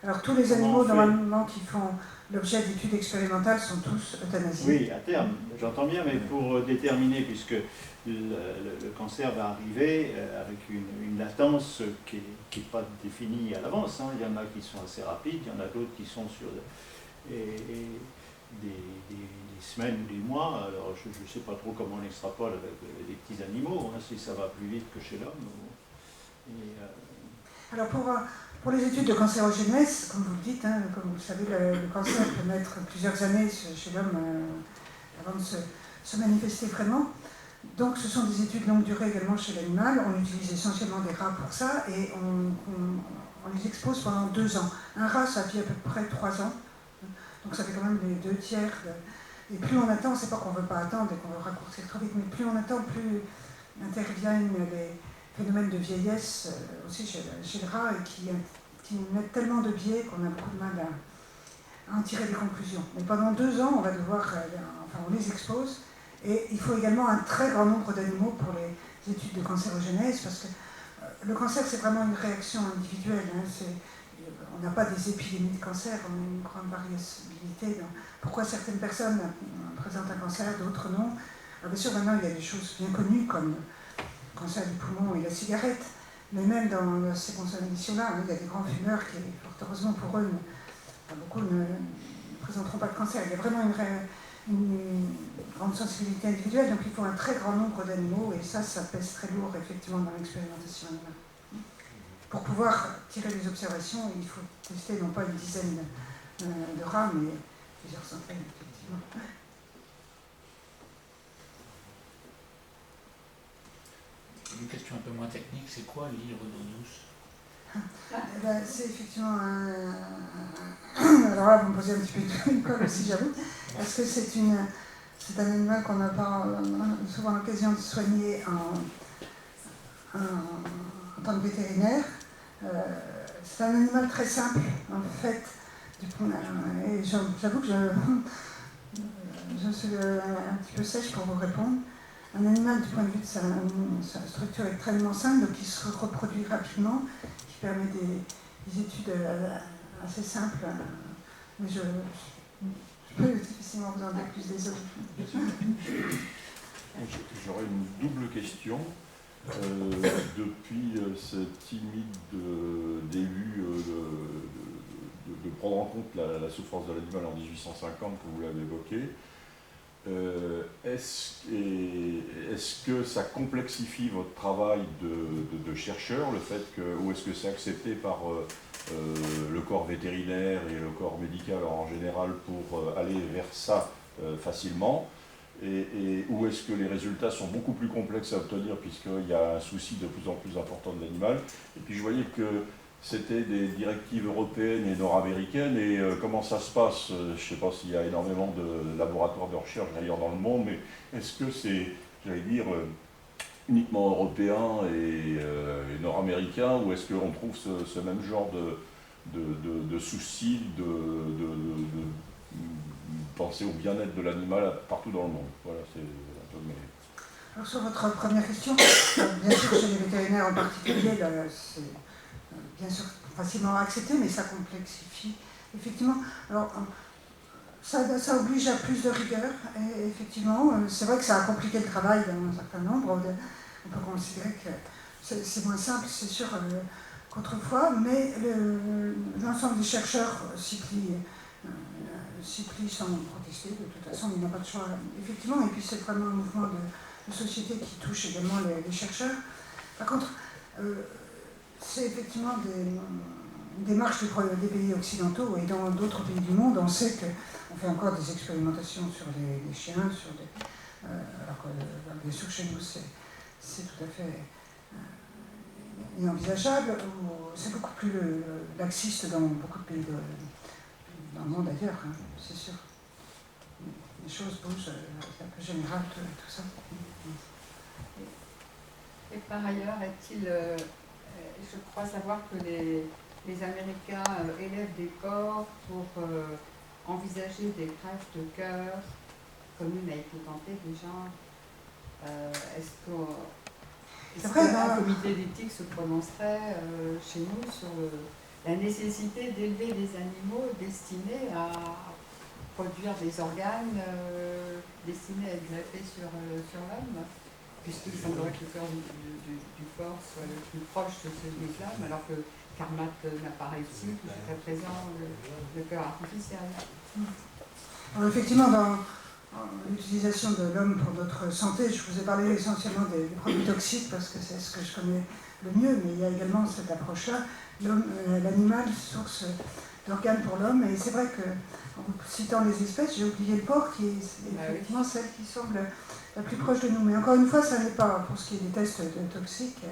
Alors tous les animaux normalement qui font l'objet d'études expérimentales sont tous euthanasiés. Oui, à terme, j'entends bien, mais pour déterminer, puisque le cancer va arriver avec une latence qui n'est pas définie à l'avance. Il y en a qui sont assez rapides, il y en a d'autres qui sont sur des semaines ou des mois. Alors je ne sais pas trop comment on extrapole avec les petits animaux, si ça va plus vite que chez l'homme. Alors pour les études de cancérogénèse, comme vous le dites, comme vous le savez, le cancer peut mettre plusieurs années chez l'homme avant de se manifester vraiment. Donc ce sont des études longue durée également chez l'animal. On utilise essentiellement des rats pour ça et on les expose pendant 2 ans. Un rat, ça vit à peu près 3 ans. Donc ça fait quand même les 2/3. Et plus on attend, c'est pas qu'on ne veut pas attendre et qu'on veut raccourcir trop vite, mais plus on attend, plus interviennent les phénomènes de vieillesse aussi chez le rat et qui mettent tellement de biais qu'on a beaucoup de mal à en tirer des conclusions. Mais pendant 2 ans, on va devoir, on les expose, et il faut également un très grand nombre d'animaux pour les études de cancérogénèse, parce que le cancer, c'est vraiment une réaction individuelle. On n'a pas des épidémies de cancer, on a une grande variabilité dans pourquoi certaines personnes présentent un cancer, d'autres non. Alors bien sûr, maintenant, il y a des choses bien connues comme le cancer du poumon et la cigarette, mais même dans ces conditions-là, il y a des grands fumeurs qui, fort heureusement pour eux, beaucoup ne présenteront pas de cancer. Il y a vraiment une grande sensibilité individuelle, donc il faut un très grand nombre d'animaux, et ça pèse très lourd, effectivement, dans l'expérimentation animale. Pour pouvoir tirer des observations, il faut tester non pas une dizaine de rats, mais plusieurs centaines, effectivement. Une question un peu moins technique, c'est quoi l'hydre d'eau douce? C'est effectivement alors là, vous me posez un petit peu de colle aussi, j'avoue. Est-ce que c'est un animal qu'on n'a pas souvent l'occasion de soigner en tant que vétérinaire? C'est un animal très simple, en fait. Et j'avoue que je suis un petit peu sèche pour vous répondre. Un animal, du point de vue de sa structure extrêmement simple, donc qui se reproduit rapidement, qui permet des études assez simples, mais je peux difficilement vous en dire plus des autres. J'aurais une double question. Depuis ce timide début de prendre en compte la souffrance de l'animal en 1850, que vous l'avez évoqué, est-ce que ça complexifie votre travail de chercheur, le fait que, ou est-ce que c'est accepté par le corps vétérinaire et le corps médical en général pour aller vers ça facilement, ou est-ce que les résultats sont beaucoup plus complexes à obtenir puisqu'il y a un souci de plus en plus important de l'animal? Et puis je voyais que c'était des directives européennes et nord-américaines, et comment ça se passe? Je ne sais pas s'il y a énormément de laboratoires de recherche ailleurs dans le monde, mais est-ce que c'est, j'allais dire, uniquement européen et nord-américain, ou est-ce qu'on trouve ce même genre de soucis de penser au bien-être de l'animal partout dans le monde? Voilà, c'est un peu mes... Alors sur votre première question, bien sûr chez les vétérinaires en particulier, c'est bien sûr facilement accepté, mais ça complexifie, effectivement. Alors, ça oblige à plus de rigueur, et effectivement, c'est vrai que ça a compliqué le travail d'un certain nombre. On peut considérer que c'est moins simple, c'est sûr, qu'autrefois, mais l'ensemble des chercheurs s'y plient sans protester, de toute façon, il n'y a pas de choix, effectivement, et puis c'est vraiment un mouvement de société qui touche également les chercheurs. Par contre, c'est effectivement des démarches des pays occidentaux, et dans d'autres pays du monde, on sait qu'on fait encore des expérimentations sur les chiens, alors que bien sûr chez nous c'est tout à fait inenvisageable, c'est beaucoup plus laxiste dans beaucoup de pays dans le monde ailleurs, hein, c'est sûr. Les choses bougent, c'est un peu général tout ça. Et par ailleurs, est-il, je crois savoir que les Américains élèvent des porcs pour envisager des greffes de cœur, comme une a été tentée déjà. Est-ce qu'un comité d'éthique se prononcerait chez nous sur la nécessité d'élever des animaux destinés à produire des organes destinés à être greffés sur l'homme, puisqu'il semblerait que le cœur du porc soit le plus proche de celui de l'homme, alors que Carmat n'a pas réussi, jusqu'à présent, le cœur artificiel. Alors effectivement, dans l'utilisation de l'homme pour notre santé, je vous ai parlé essentiellement des produits toxiques, parce que c'est ce que je connais le mieux, mais il y a également cette approche-là, l'animal, source d'organes pour l'homme, et c'est vrai que, en citant les espèces, j'ai oublié le porc, qui est effectivement celle qui semble la plus proche de nous. Mais encore une fois, ça n'est pas, pour ce qui est des tests toxiques,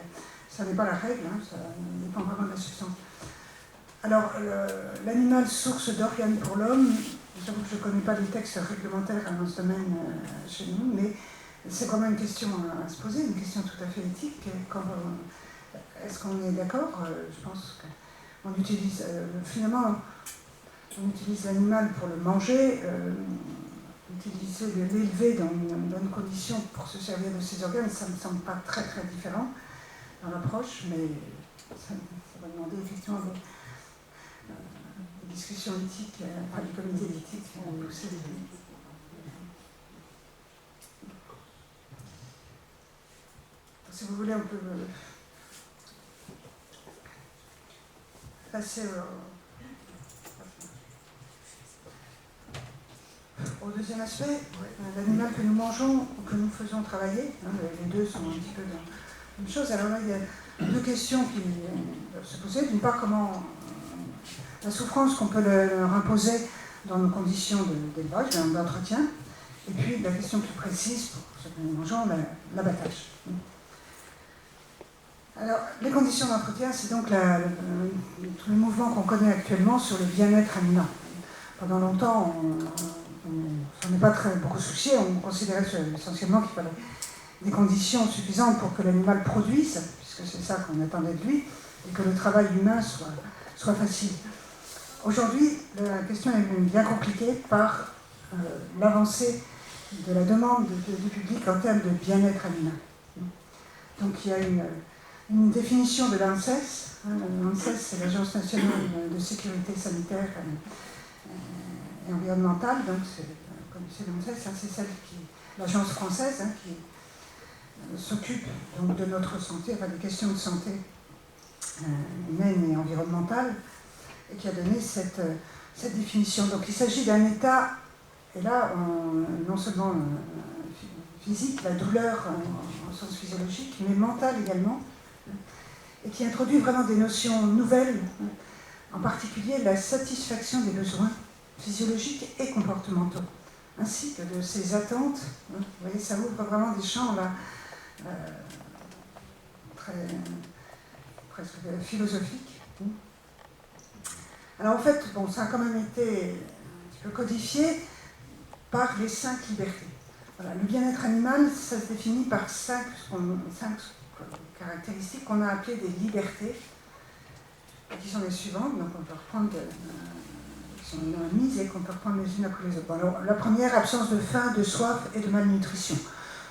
ça n'est pas la règle, hein, ça dépend vraiment de la substance. Alors, l'animal source d'organes pour l'homme, J'avoue que je ne connais pas les textes réglementaires dans ce domaine chez nous, mais c'est quand même une question à se poser, une question tout à fait éthique. Est-ce qu'on est d'accord? Je pense qu'on utilise, finalement, on utilise l'animal pour le manger, utiliser, l'élever dans une bonne condition pour se servir de ses organes, ça ne me semble pas très très différent dans l'approche, mais ça va demander effectivement des discussions éthiques, par les comités d'éthique qui vont pousser les limites. Si vous voulez, on peut passer au deuxième aspect, l'animal que nous mangeons ou que nous faisons travailler. Les deux sont un petit peu la même chose. Alors là, il y a deux questions qui peuvent se poser. D'une part, comment la souffrance qu'on peut leur imposer dans nos conditions d'élevage, d'entretien. Et puis la question plus précise, pour ce que nous mangeons, l'abattage. Alors, les conditions d'entretien, c'est donc tous les mouvements qu'on connaît actuellement sur le bien-être animal. Pendant longtemps, on s'en est pas beaucoup soucié, on considérait essentiellement qu'il fallait des conditions suffisantes pour que l'animal produise, puisque c'est ça qu'on attendait de lui, et que le travail humain soit facile. Aujourd'hui, la question est bien compliquée par l'avancée de la demande du public en termes de bien-être animal. Donc il y a une définition de l'ANSES. L'ANSES, c'est l'Agence nationale de sécurité sanitaire et environnementale. Donc, comme c'est l'ANSES, c'est l'agence française qui s'occupe donc de notre santé, enfin des questions de santé humaine et environnementale, et qui a donné cette définition. Donc il s'agit d'un état, et là, non seulement physique, la douleur en sens physiologique, mais mental également, et qui introduit vraiment des notions nouvelles, en particulier la satisfaction des besoins physiologiques et comportementaux, ainsi que de ses attentes. Vous voyez, ça ouvre vraiment des champs là, presque philosophiques. Alors en fait, bon, ça a quand même été un petit peu codifié par les 5 libertés. Voilà, le bien-être animal, ça se définit par 5 caractéristiques qu'on a appelées des libertés, qui sont les suivantes, donc on peut reprendre, qui sont mises et qu'on peut reprendre les unes après les autres. Bon, alors, la première, absence de faim, de soif et de malnutrition.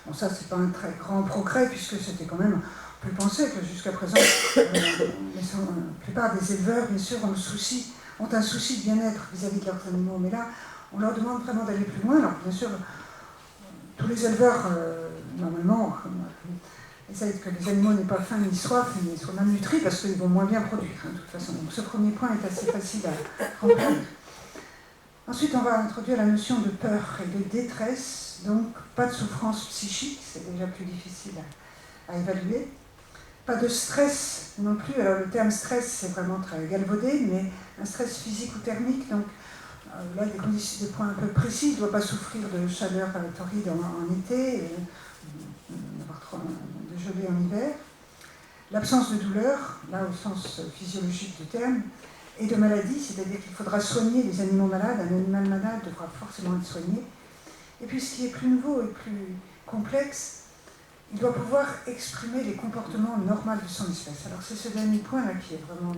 Bon, ça, c'est pas un très grand progrès, puisque c'était quand même, on peut penser que jusqu'à présent, la plupart des éleveurs, bien sûr, ont un souci de bien-être vis-à-vis de leurs animaux, mais là, on leur demande vraiment d'aller plus loin. Alors, bien sûr, tous les éleveurs, normalement, essayent que les animaux n'aient pas faim ni soif, ni soient malnutris, parce qu'ils vont moins bien produire, de toute façon. Donc ce premier point est assez facile à comprendre. Ensuite, on va introduire la notion de peur et de détresse, donc pas de souffrance psychique, c'est déjà plus difficile à évaluer. Pas de stress non plus, alors le terme stress, c'est vraiment très galvaudé, mais un stress physique ou thermique, donc là, des points un peu précis, il ne doit pas souffrir de chaleur torride en été, d'avoir trop de gelée en hiver. L'absence de douleur, là au sens physiologique du terme, et de maladie, c'est-à-dire qu'il faudra soigner les animaux malades, un animal malade devra forcément être soigné. Et puis ce qui est plus nouveau et plus complexe, il doit pouvoir exprimer les comportements normaux de son espèce. Alors c'est ce dernier point-là qui est vraiment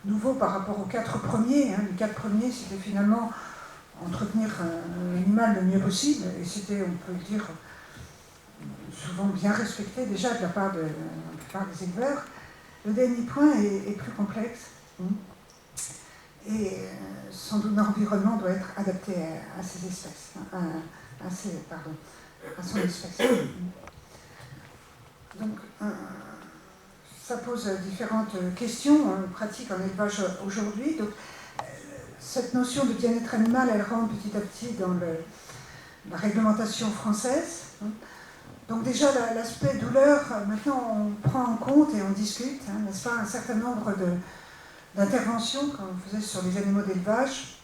nouveau par rapport aux 4 premiers. Les 4 premiers, c'était finalement entretenir l'animal le mieux possible, et c'était, on peut le dire, souvent bien respecté déjà de la part de la plupart des éleveurs. Le dernier point est plus complexe, et sans doute l'environnement doit être adapté à ces espèces, à son espèce. Donc, ça pose différentes questions pratiques en élevage aujourd'hui. Donc, cette notion de bien-être animal, elle rentre petit à petit dans la réglementation française. Donc déjà, l'aspect douleur, maintenant on prend en compte et on discute, n'est-ce pas, un certain nombre d'interventions qu'on faisait sur les animaux d'élevage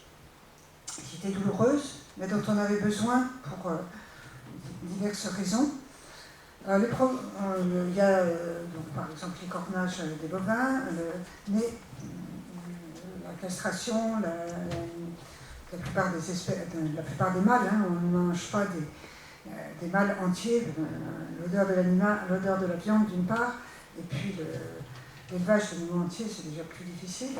qui étaient douloureuses, mais dont on avait besoin pour diverses raisons. Il y a donc, par exemple les cornages des bovins, la castration, la plupart des espèces, la plupart des mâles, hein, on ne mange pas des mâles entiers, l'odeur de l'animal, l'odeur de la viande d'une part, et puis l'élevage d'animaux entiers, c'est déjà plus difficile.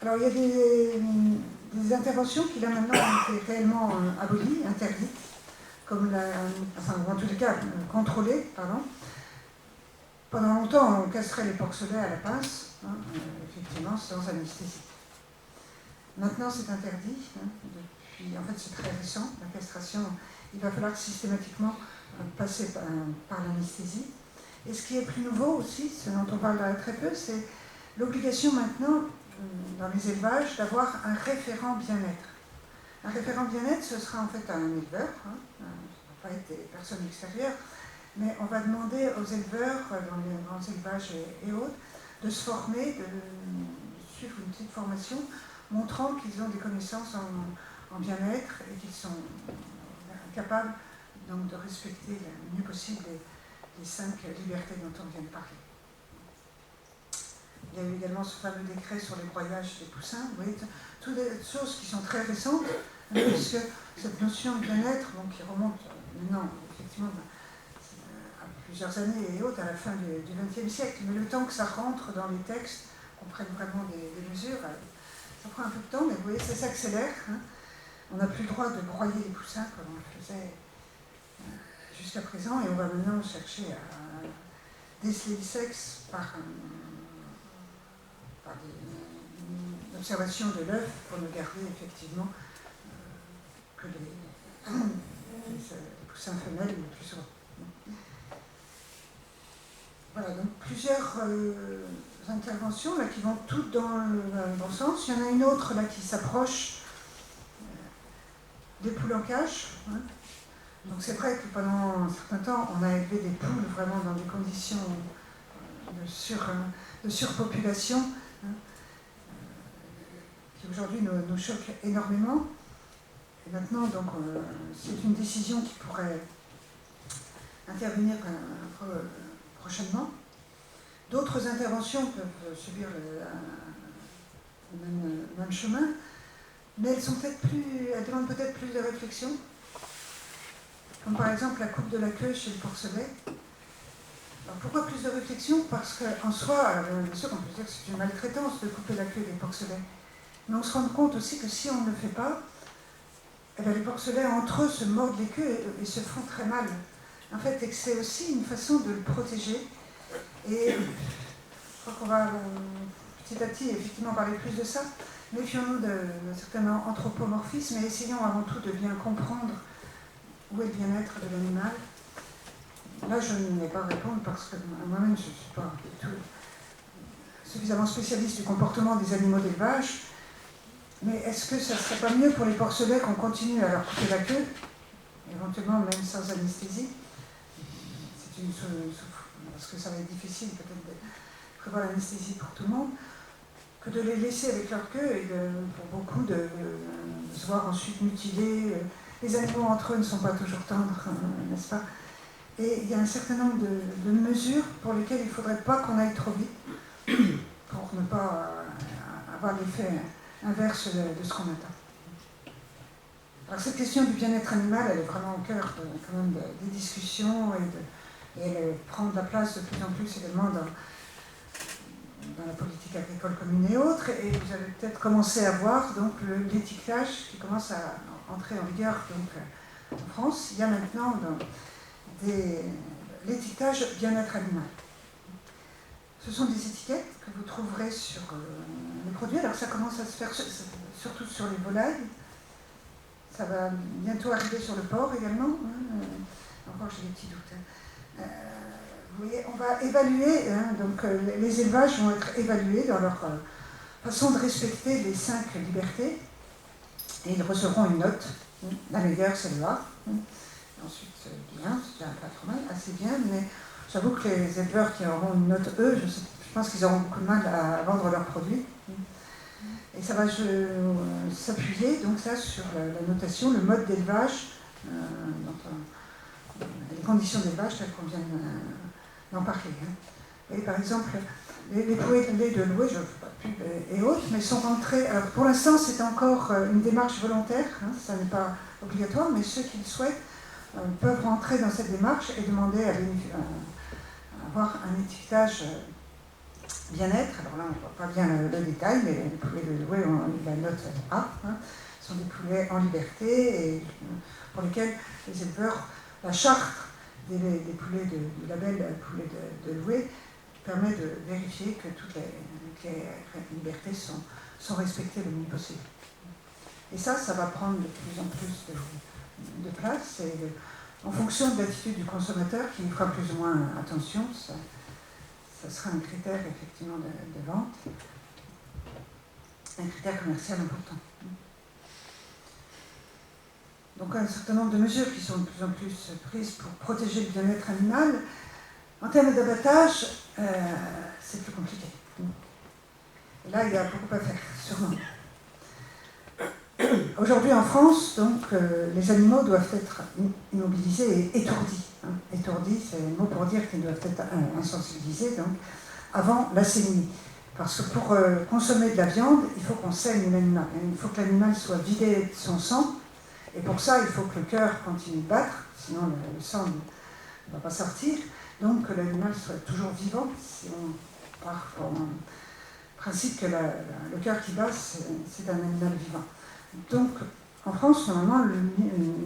Alors il y a des interventions qui là maintenant ont été réellement abolies, interdites, comme en tous les cas contrôlées, pardon. Pendant longtemps, on castrait les porcelets à la pince, hein, effectivement, sans anesthésie. Maintenant, c'est interdit. Hein, depuis, en fait, c'est très récent. La castration, il va falloir systématiquement passer par l'anesthésie. Et ce qui est plus nouveau aussi, ce dont on parle très peu, c'est l'obligation maintenant, dans les élevages, d'avoir un référent bien-être. Un référent bien-être, ce sera en fait un éleveur, hein, ça ne va pas être des personnes extérieures, mais on va demander aux éleveurs, dans les grands élevages et autres, de se former, de suivre une petite formation montrant qu'ils ont des connaissances en bien-être et qu'ils sont capables donc, de respecter le mieux possible les 5 libertés dont on vient de parler. Il y a eu également ce fameux décret sur les broyages des poussins. Vous voyez, toutes des choses qui sont très récentes, puisque cette notion de bien-être, qui remonte maintenant, effectivement, plusieurs années et autres, à la fin du XXe siècle, mais le temps que ça rentre dans les textes, qu'on prenne vraiment des mesures, ça prend un peu de temps, mais vous voyez, ça s'accélère. Hein. On n'a plus le droit de broyer les poussins comme on le faisait jusqu'à présent, et on va maintenant chercher à déceler le sexe par une observation de l'œuf pour ne garder effectivement que les poussins femelles le plus souvent. Voilà, donc plusieurs interventions là, qui vont toutes dans le bon sens. Il y en a une autre là, qui s'approche des poules en cage. Hein. Donc c'est vrai que pendant un certain temps, on a élevé des poules vraiment dans des conditions de surpopulation hein, qui aujourd'hui nous choquent énormément. Et maintenant, donc, c'est une décision qui pourrait intervenir prochainement. D'autres interventions peuvent subir le même chemin, mais elles demandent peut-être plus de réflexion. Comme par exemple la coupe de la queue chez le porcelet. Alors pourquoi plus de réflexion? Parce qu'en soi, bien sûr qu'on peut dire que c'est une maltraitance de couper la queue des porcelets. Mais on se rend compte aussi que si on ne le fait pas, eh bien, les porcelets entre eux se mordent les queues et se font très mal. En fait, et que c'est aussi une façon de le protéger. Et je crois qu'on va petit à petit effectivement parler plus de ça. Méfions-nous d'un certain anthropomorphisme et essayons avant tout de bien comprendre où est le bien-être de l'animal. Là, je ne vais pas répondre parce que moi-même, je ne suis pas du tout suffisamment spécialiste du comportement des animaux d'élevage. Mais est-ce que ça ne serait pas mieux pour les porcelets qu'on continue à leur couper la queue, éventuellement même sans anesthésie? C'est une parce que ça va être difficile peut-être de prévoir l'anesthésie pour tout le monde, que de les laisser avec leur queue et pour beaucoup de se voir ensuite mutilés. Les animaux entre eux ne sont pas toujours tendres, n'est-ce pas? Et il y a un certain nombre de mesures pour lesquelles il ne faudrait pas qu'on aille trop vite pour ne pas avoir l'effet inverse de ce qu'on attend. Alors cette question du bien-être animal, elle est vraiment au cœur quand même des discussions et elle prend de la place de plus en plus également dans la politique agricole commune et autres. Et vous avez peut-être commencé à voir donc l'étiquetage qui commence à entrer en vigueur donc, en France. Il y a maintenant l'étiquetage bien-être animal. Ce sont des étiquettes que vous trouverez sur les produits. Alors ça commence à se faire surtout sur les volailles. Ça va bientôt arriver sur le porc également. Encore j'ai des petits doutes. Vous voyez, on va évaluer, donc les élevages vont être évalués dans leur façon de respecter les 5 libertés. Et ils recevront une note. La meilleure, c'est le A. Ensuite, bien, c'est pas trop mal, assez bien, mais j'avoue que les éleveurs qui auront une note E, je pense qu'ils auront beaucoup de mal à vendre leurs produits. Et ça va s'appuyer donc ça sur la notation, le mode d'élevage, les conditions d'élevage telles qu'on vient d'en parler. Et par exemple, les poulets de louer, je ne fais pas de pub et autres, mais sont rentrés. Alors pour l'instant, c'est encore une démarche volontaire, hein, ça n'est pas obligatoire, mais ceux qui le souhaitent peuvent rentrer dans cette démarche et demander à avoir un étiquetage bien-être. Alors là, on ne voit pas bien le détail, mais les poulets de louer ont la note A. Hein, sont des poulets en liberté et pour lesquels les éleveurs, la charte des poulets du label poulet de louer permet de vérifier que toutes les libertés sont respectées le mieux possible. Et ça va prendre de plus en plus de place et en fonction de l'attitude du consommateur qui y fera plus ou moins attention, ça sera un critère effectivement de vente, un critère commercial important. Donc un certain nombre de mesures qui sont de plus en plus prises pour protéger le bien-être animal. En termes d'abattage, c'est plus compliqué. Et là, il y a beaucoup à faire, sûrement. Aujourd'hui en France, donc, les animaux doivent être immobilisés et étourdis. Hein. Étourdis, c'est le mot pour dire qu'ils doivent être insensibilisés donc, avant la saignée. Parce que pour consommer de la viande, il faut qu'on saigne l'animal. Il faut que l'animal soit vidé de son sang. Et pour ça, il faut que le cœur continue de battre, sinon le sang ne va pas sortir. Donc que l'animal soit toujours vivant, si on part pour un principe que le cœur qui bat, c'est un animal vivant. Donc en France, normalement,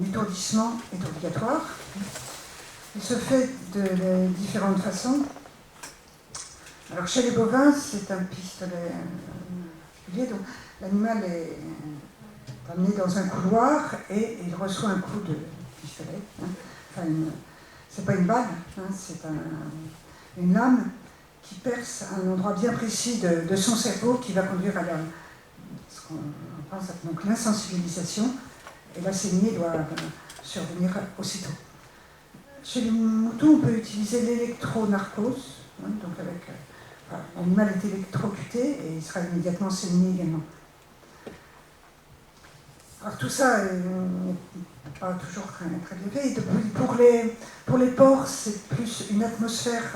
l'étourdissement est obligatoire. Il se fait de différentes façons. Alors chez les bovins, c'est un pistolet particulier, donc l'animal est amené dans un couloir et il reçoit un coup de pistolet. Hein. Enfin, c'est pas une balle, hein, c'est une lame qui perce à un endroit bien précis de son cerveau qui va conduire à ce qu'on pense donc l'insensibilisation et la saignée doit survenir aussitôt. Chez les moutons, on peut utiliser l'électronarcose, hein, donc l'animal est électrocuté et il sera immédiatement saigné également. Alors tout ça n'est pas toujours très bien fait. Pour les porcs, c'est plus une atmosphère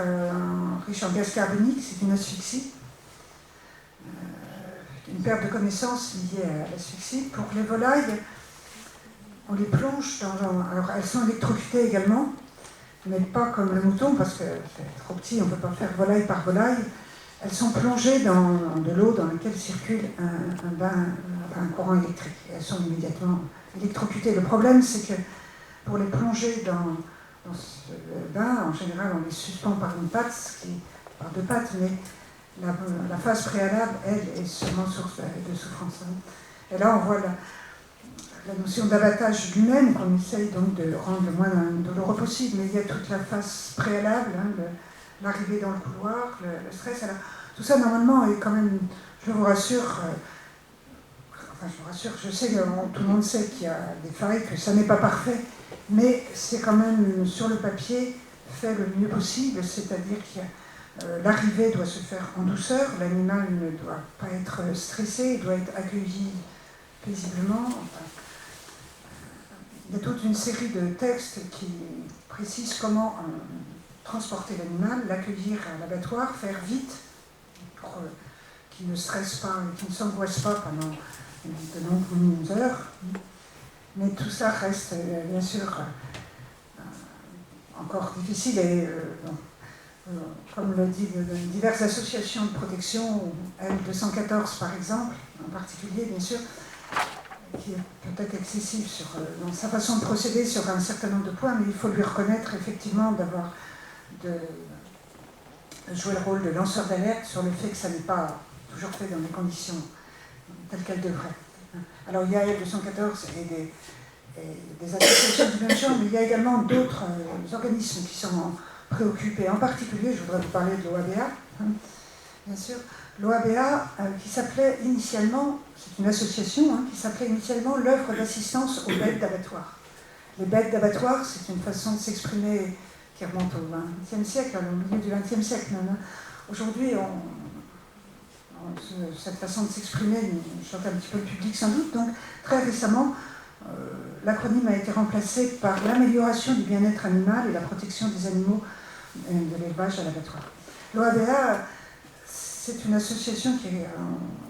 riche en gaz carbonique, c'est une asphyxie, une perte de connaissance liée à l'asphyxie. Pour les volailles, on les plonge alors elles sont électrocutées également, mais pas comme le mouton, parce que c'est trop petit, on ne peut pas faire volaille par volaille. Elles sont plongées dans de l'eau dans laquelle circule un courant électrique. Et elles sont immédiatement électrocutées. Le problème, c'est que pour les plonger dans ce bain, en général, on les suspend par une patte, par deux pattes, mais la phase préalable, elle, est seulement source de souffrance. Et là, on voit la notion d'abattage lui-même, qu'on essaye donc de rendre le moins douloureux possible, mais il y a toute la phase préalable, l'arrivée dans le couloir, le stress. Alors, tout ça, normalement, est quand même, je vous rassure, je sais que tout le monde sait qu'il y a des failles, que ça n'est pas parfait, mais c'est quand même, sur le papier, fait le mieux possible, c'est-à-dire que l'arrivée doit se faire en douceur, l'animal ne doit pas être stressé, il doit être accueilli paisiblement. Il y a toute une série de textes qui précisent comment transporter l'animal, l'accueillir à l'abattoir, faire vite, pour qu'il ne stresse pas et qu'il ne s'angoisse pas pendant de longues heures. Mais tout ça reste bien sûr encore difficile et comme le disent diverses associations de protection, L214 par exemple, en particulier bien sûr, qui est peut-être excessif dans sa façon de procéder sur un certain nombre de points, mais il faut lui reconnaître effectivement de jouer le rôle de lanceur d'alerte sur le fait que ça n'est pas toujours fait dans les conditions telles qu'elles devraient. Alors il y a L214 et des associations du même genre, mais il y a également d'autres organismes qui sont préoccupés. En particulier, je voudrais vous parler de l'OABA, bien sûr. L'OABA, qui s'appelait initialement, c'est une association qui s'appelait initialement l'œuvre d'assistance aux bêtes d'abattoir. Les bêtes d'abattoir, c'est une façon de s'exprimer qui remonte au XXe siècle, au milieu du XXe siècle même. Aujourd'hui, cette façon de s'exprimer choque un petit peu le public sans doute. Donc, très récemment, l'acronyme a été remplacé par l'amélioration du bien-être animal et la protection des animaux de l'élevage à l'abattoir. L'OABA, c'est une association qui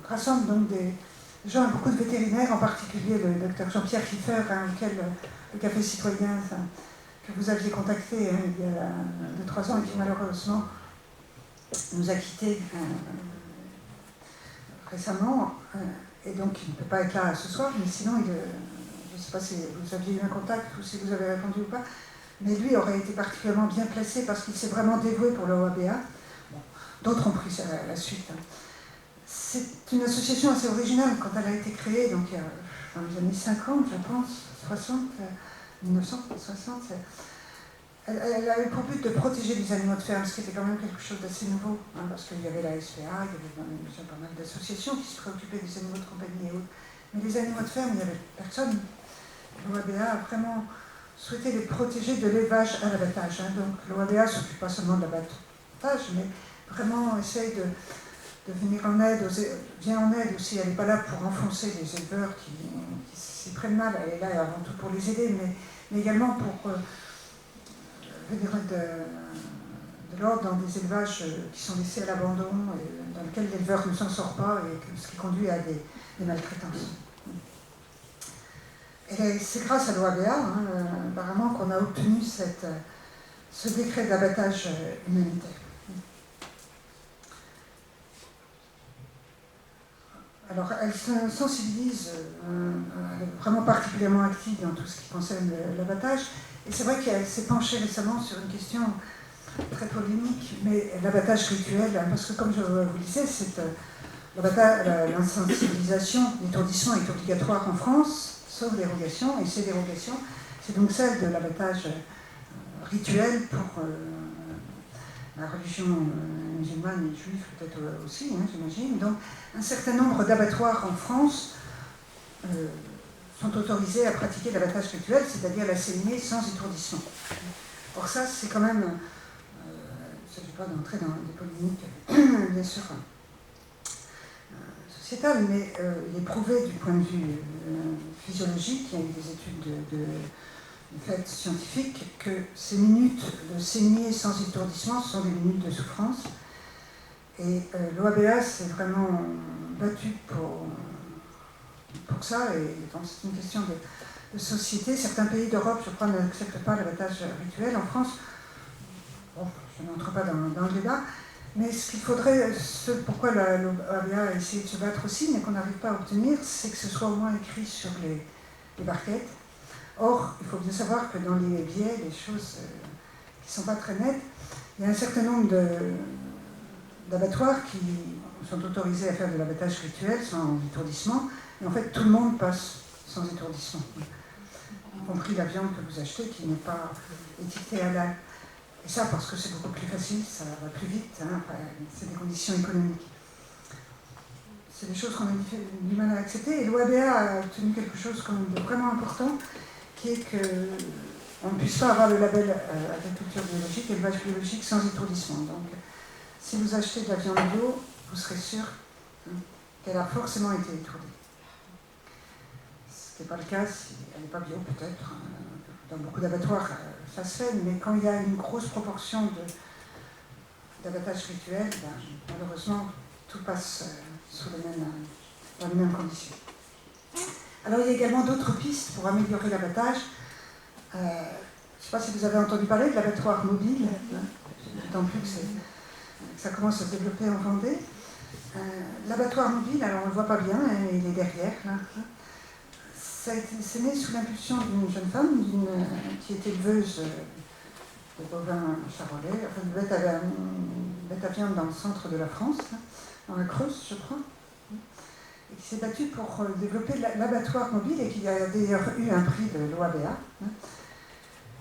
rassemble donc des gens, beaucoup de vétérinaires, en particulier le docteur Jean-Pierre Kiefer, auquel le Café Citoyen, que vous aviez contacté il y a 2-3 ans et qui malheureusement nous a quittés récemment. Et donc il ne peut pas être là ce soir, mais sinon, je ne sais pas si vous aviez eu un contact ou si vous avez répondu ou pas, mais lui aurait été particulièrement bien placé parce qu'il s'est vraiment dévoué pour le OABA. Bon, d'autres ont pris la suite. C'est une association assez originale quand elle a été créée, donc dans les années 50, je pense, 60, 1960. Elle a eu pour but de protéger les animaux de ferme, ce qui était quand même quelque chose d'assez nouveau, parce qu'il y avait la SPA, il y avait pas mal d'associations qui se préoccupaient des animaux de compagnie et autres. Mais les animaux de ferme, il n'y avait personne. L'OABA a vraiment souhaité les protéger de l'élevage à l'abattage. Donc l'OABA ne s'occupe pas seulement de l'abattage, mais vraiment essaye de venir en aide, vient en aide aussi. Elle n'est pas là pour enfoncer les éleveurs qui s'y prennent mal, elle est là avant tout pour les aider, mais également pour venir de l'ordre dans des élevages qui sont laissés à l'abandon, dans lesquels l'éleveur ne s'en sort pas, et ce qui conduit à des maltraitances. Et c'est grâce à l'OABA, apparemment, qu'on a obtenu ce décret d'abattage humanitaire. Alors, elle sensibilise, elle est vraiment particulièrement active dans tout ce qui concerne l'abattage. Et c'est vrai qu'elle s'est penchée récemment sur une question très polémique, mais l'abattage rituel, parce que comme je vous le disais, l'insensibilisation, l'étourdissement est obligatoire en France, sauf dérogation, et ces dérogations, c'est donc celle de l'abattage rituel pour la religion musulmane et juive peut-être aussi, j'imagine. Donc un certain nombre d'abattoirs en France sont autorisés à pratiquer l'abattage rituel, c'est-à-dire la saignée sans étourdissement. Or ça, c'est quand même, il ne s'agit pas d'entrer dans des polémiques, bien sûr, sociétales, mais il est prouvé du point de vue physiologique, il y a eu des études de fait scientifiques, que ces minutes de saignée sans étourdissement sont des minutes de souffrance. Et l'OABA s'est vraiment battu pour ça, et donc c'est une question de société. Certains pays d'Europe, je crois, n'acceptent pas l'abattage rituel. En France, bon, je n'entre pas dans le débat, mais ce qu'il faudrait, pourquoi l'OABA a essayé de se battre aussi, mais qu'on n'arrive pas à obtenir, c'est que ce soit au moins écrit sur les barquettes. Or, il faut bien savoir que dans les biais, les choses qui ne sont pas très nettes, il y a un certain nombre d'abattoirs qui sont autorisés à faire de l'abattage rituel sans étourdissement, et en fait tout le monde passe sans étourdissement, y compris la viande que vous achetez qui n'est pas étiquetée halal. Et ça parce que c'est beaucoup plus facile, ça va plus vite, c'est des conditions économiques. C'est des choses qu'on a du mal à accepter, et l'OABA a obtenu quelque chose quand même de vraiment important, qui est qu'on ne puisse pas avoir le label agriculture biologique, élevage biologique sans étourdissement. Donc, si vous achetez de la viande bio, vous serez sûr qu'elle a forcément été étourdie. Ce qui n'est pas le cas si elle n'est pas bio, peut-être. Dans beaucoup d'abattoirs, ça se fait, mais quand il y a une grosse proportion d'abattage rituel, malheureusement, tout passe dans les mêmes conditions. Alors, il y a également d'autres pistes pour améliorer l'abattage. Je ne sais pas si vous avez entendu parler de l'abattoir mobile, d'autant plus que ça commence à se développer en Vendée. L'abattoir mobile, alors on ne le voit pas bien, il est derrière. Là. C'est né sous l'impulsion d'une jeune femme qui était éleveuse de bovins charolais, enfin de bêtes à viande dans le centre de la France, dans la Creuse, je crois. Et qui s'est battue pour développer l'abattoir mobile et qui a d'ailleurs eu un prix de l'OABA.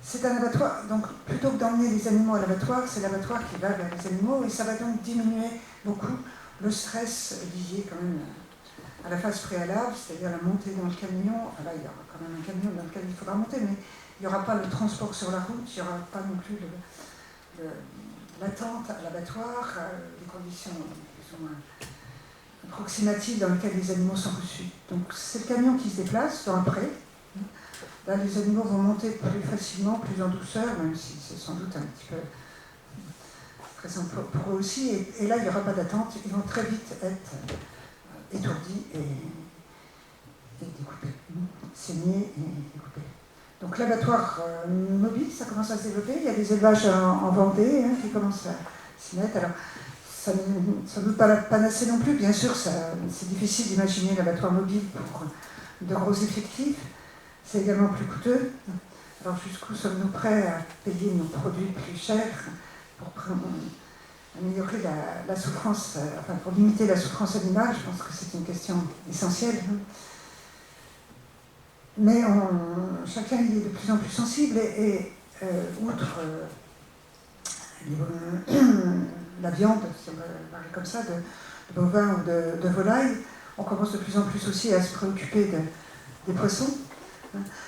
C'est un abattoir, donc plutôt que d'emmener les animaux à l'abattoir, c'est l'abattoir qui va vers les animaux, et ça va donc diminuer beaucoup le stress lié quand même à la phase préalable, c'est-à-dire la montée dans le camion. Enfin là, il y aura quand même un camion dans lequel il faudra monter, mais il n'y aura pas le transport sur la route, il n'y aura pas non plus l'attente à l'abattoir, les conditions plus ou moins approximatives dans lesquelles les animaux sont reçus. Donc c'est le camion qui se déplace dans un pré. Là, les animaux vont monter plus facilement, plus en douceur, même si c'est sans doute un petit peu stressant pour eux aussi. Et là, il n'y aura pas d'attente. Ils vont très vite être étourdis et découpés, saignés et découpés. Donc l'abattoir mobile, ça commence à se développer. Il y a des élevages en Vendée qui commencent à s'y mettre. Alors, ça ne doute pas la panacée non plus. Bien sûr, c'est difficile d'imaginer l'abattoir mobile pour de gros effectifs. C'est également plus coûteux. Alors jusqu'où sommes-nous prêts à payer nos produits plus chers pour améliorer la souffrance, enfin pour limiter la souffrance animale? Je pense que c'est une question essentielle. Mais chacun y est de plus en plus sensible et outre la viande, si on va parler comme ça, de bovins ou de volailles, on commence de plus en plus aussi à se préoccuper des poissons.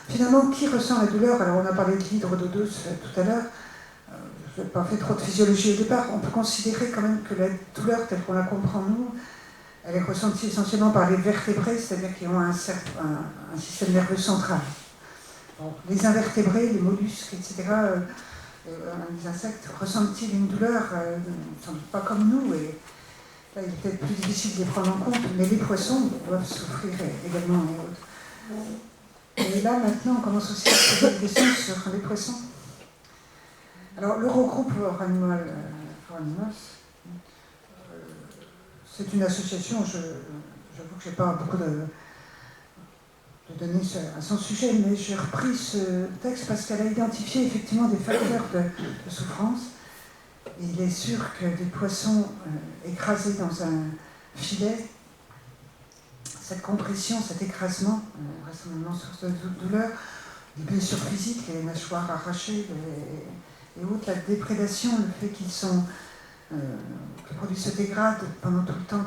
Finalement, qui ressent la douleur? Alors on a parlé de l'hydre d'eau douce tout à l'heure, je n'ai pas fait trop de physiologie au départ, on peut considérer quand même que la douleur telle qu'on la comprend nous, elle est ressentie essentiellement par les vertébrés, c'est-à-dire qui ont un système nerveux central. Bon, les invertébrés, les mollusques, etc., les insectes, ressentent-ils une douleur? Sans doute pas comme nous, et là il est peut-être plus difficile de les prendre en compte, mais les poissons doivent souffrir également et autres. Et là maintenant on commence aussi à se poser des questions sur les poissons. Alors l'Eurogroupe for Animals, c'est une association, j'avoue que je n'ai pas beaucoup de données à son sujet, mais j'ai repris ce texte parce qu'elle a identifié effectivement des facteurs de souffrance. Et il est sûr que des poissons écrasés dans un filet, cette compression, cet écrasement, reste maintenant source de douleur, des blessures physiques, les mâchoires arrachées et autres, la déprédation, le fait que le produit se dégrade pendant tout le temps,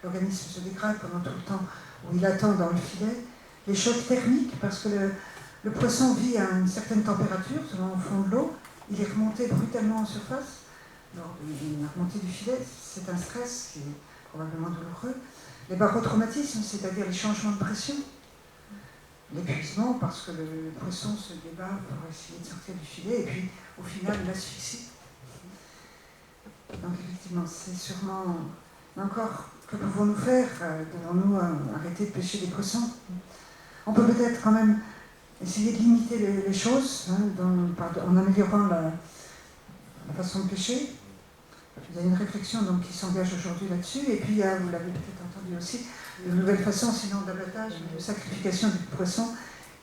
l'organisme se dégrade pendant tout le temps où il attend dans le filet, les chocs thermiques, parce que le poisson vit à une certaine température, selon au fond de l'eau, il est remonté brutalement en surface. Alors, la remontée du filet, c'est un stress qui est probablement douloureux. Les barotraumatismes, c'est-à-dire les changements de pression, l'épuisement, parce que le poisson se débat pour essayer de sortir du filet, et puis au final, l'asphyxie. Donc effectivement, c'est sûrement encore, que pouvons-nous faire? Devons-nous arrêter de pêcher des poissons? On peut peut-être quand même essayer de limiter les choses en améliorant la façon de pêcher. Il y a une réflexion donc, qui s'engage aujourd'hui là-dessus, et puis il y a, vous l'avez peut-être entendu aussi, de nouvelles façons sinon d'abattage, mais de sacrification du poisson,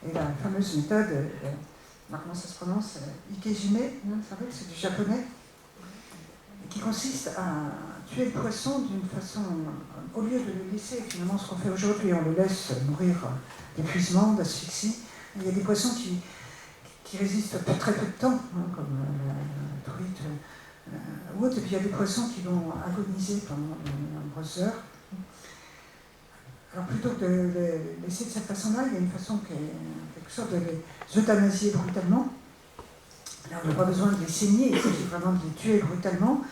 et la fameuse méthode, comment ça se prononce, Ikejime, c'est du japonais, qui consiste à tuer le poisson d'une façon, au lieu de le laisser, finalement ce qu'on fait aujourd'hui, on le laisse mourir d'épuisement, d'asphyxie. Il y a des poissons qui résistent très peu de temps, comme la truite ou autre, et puis il y a des poissons qui vont agoniser pendant de nombreuses heures. Alors plutôt que de les laisser de cette façon-là, il y a une façon qui est en quelque sorte de les euthanasier brutalement. Là, on n'a pas besoin de les saigner, il s'agit vraiment de les tuer brutalement,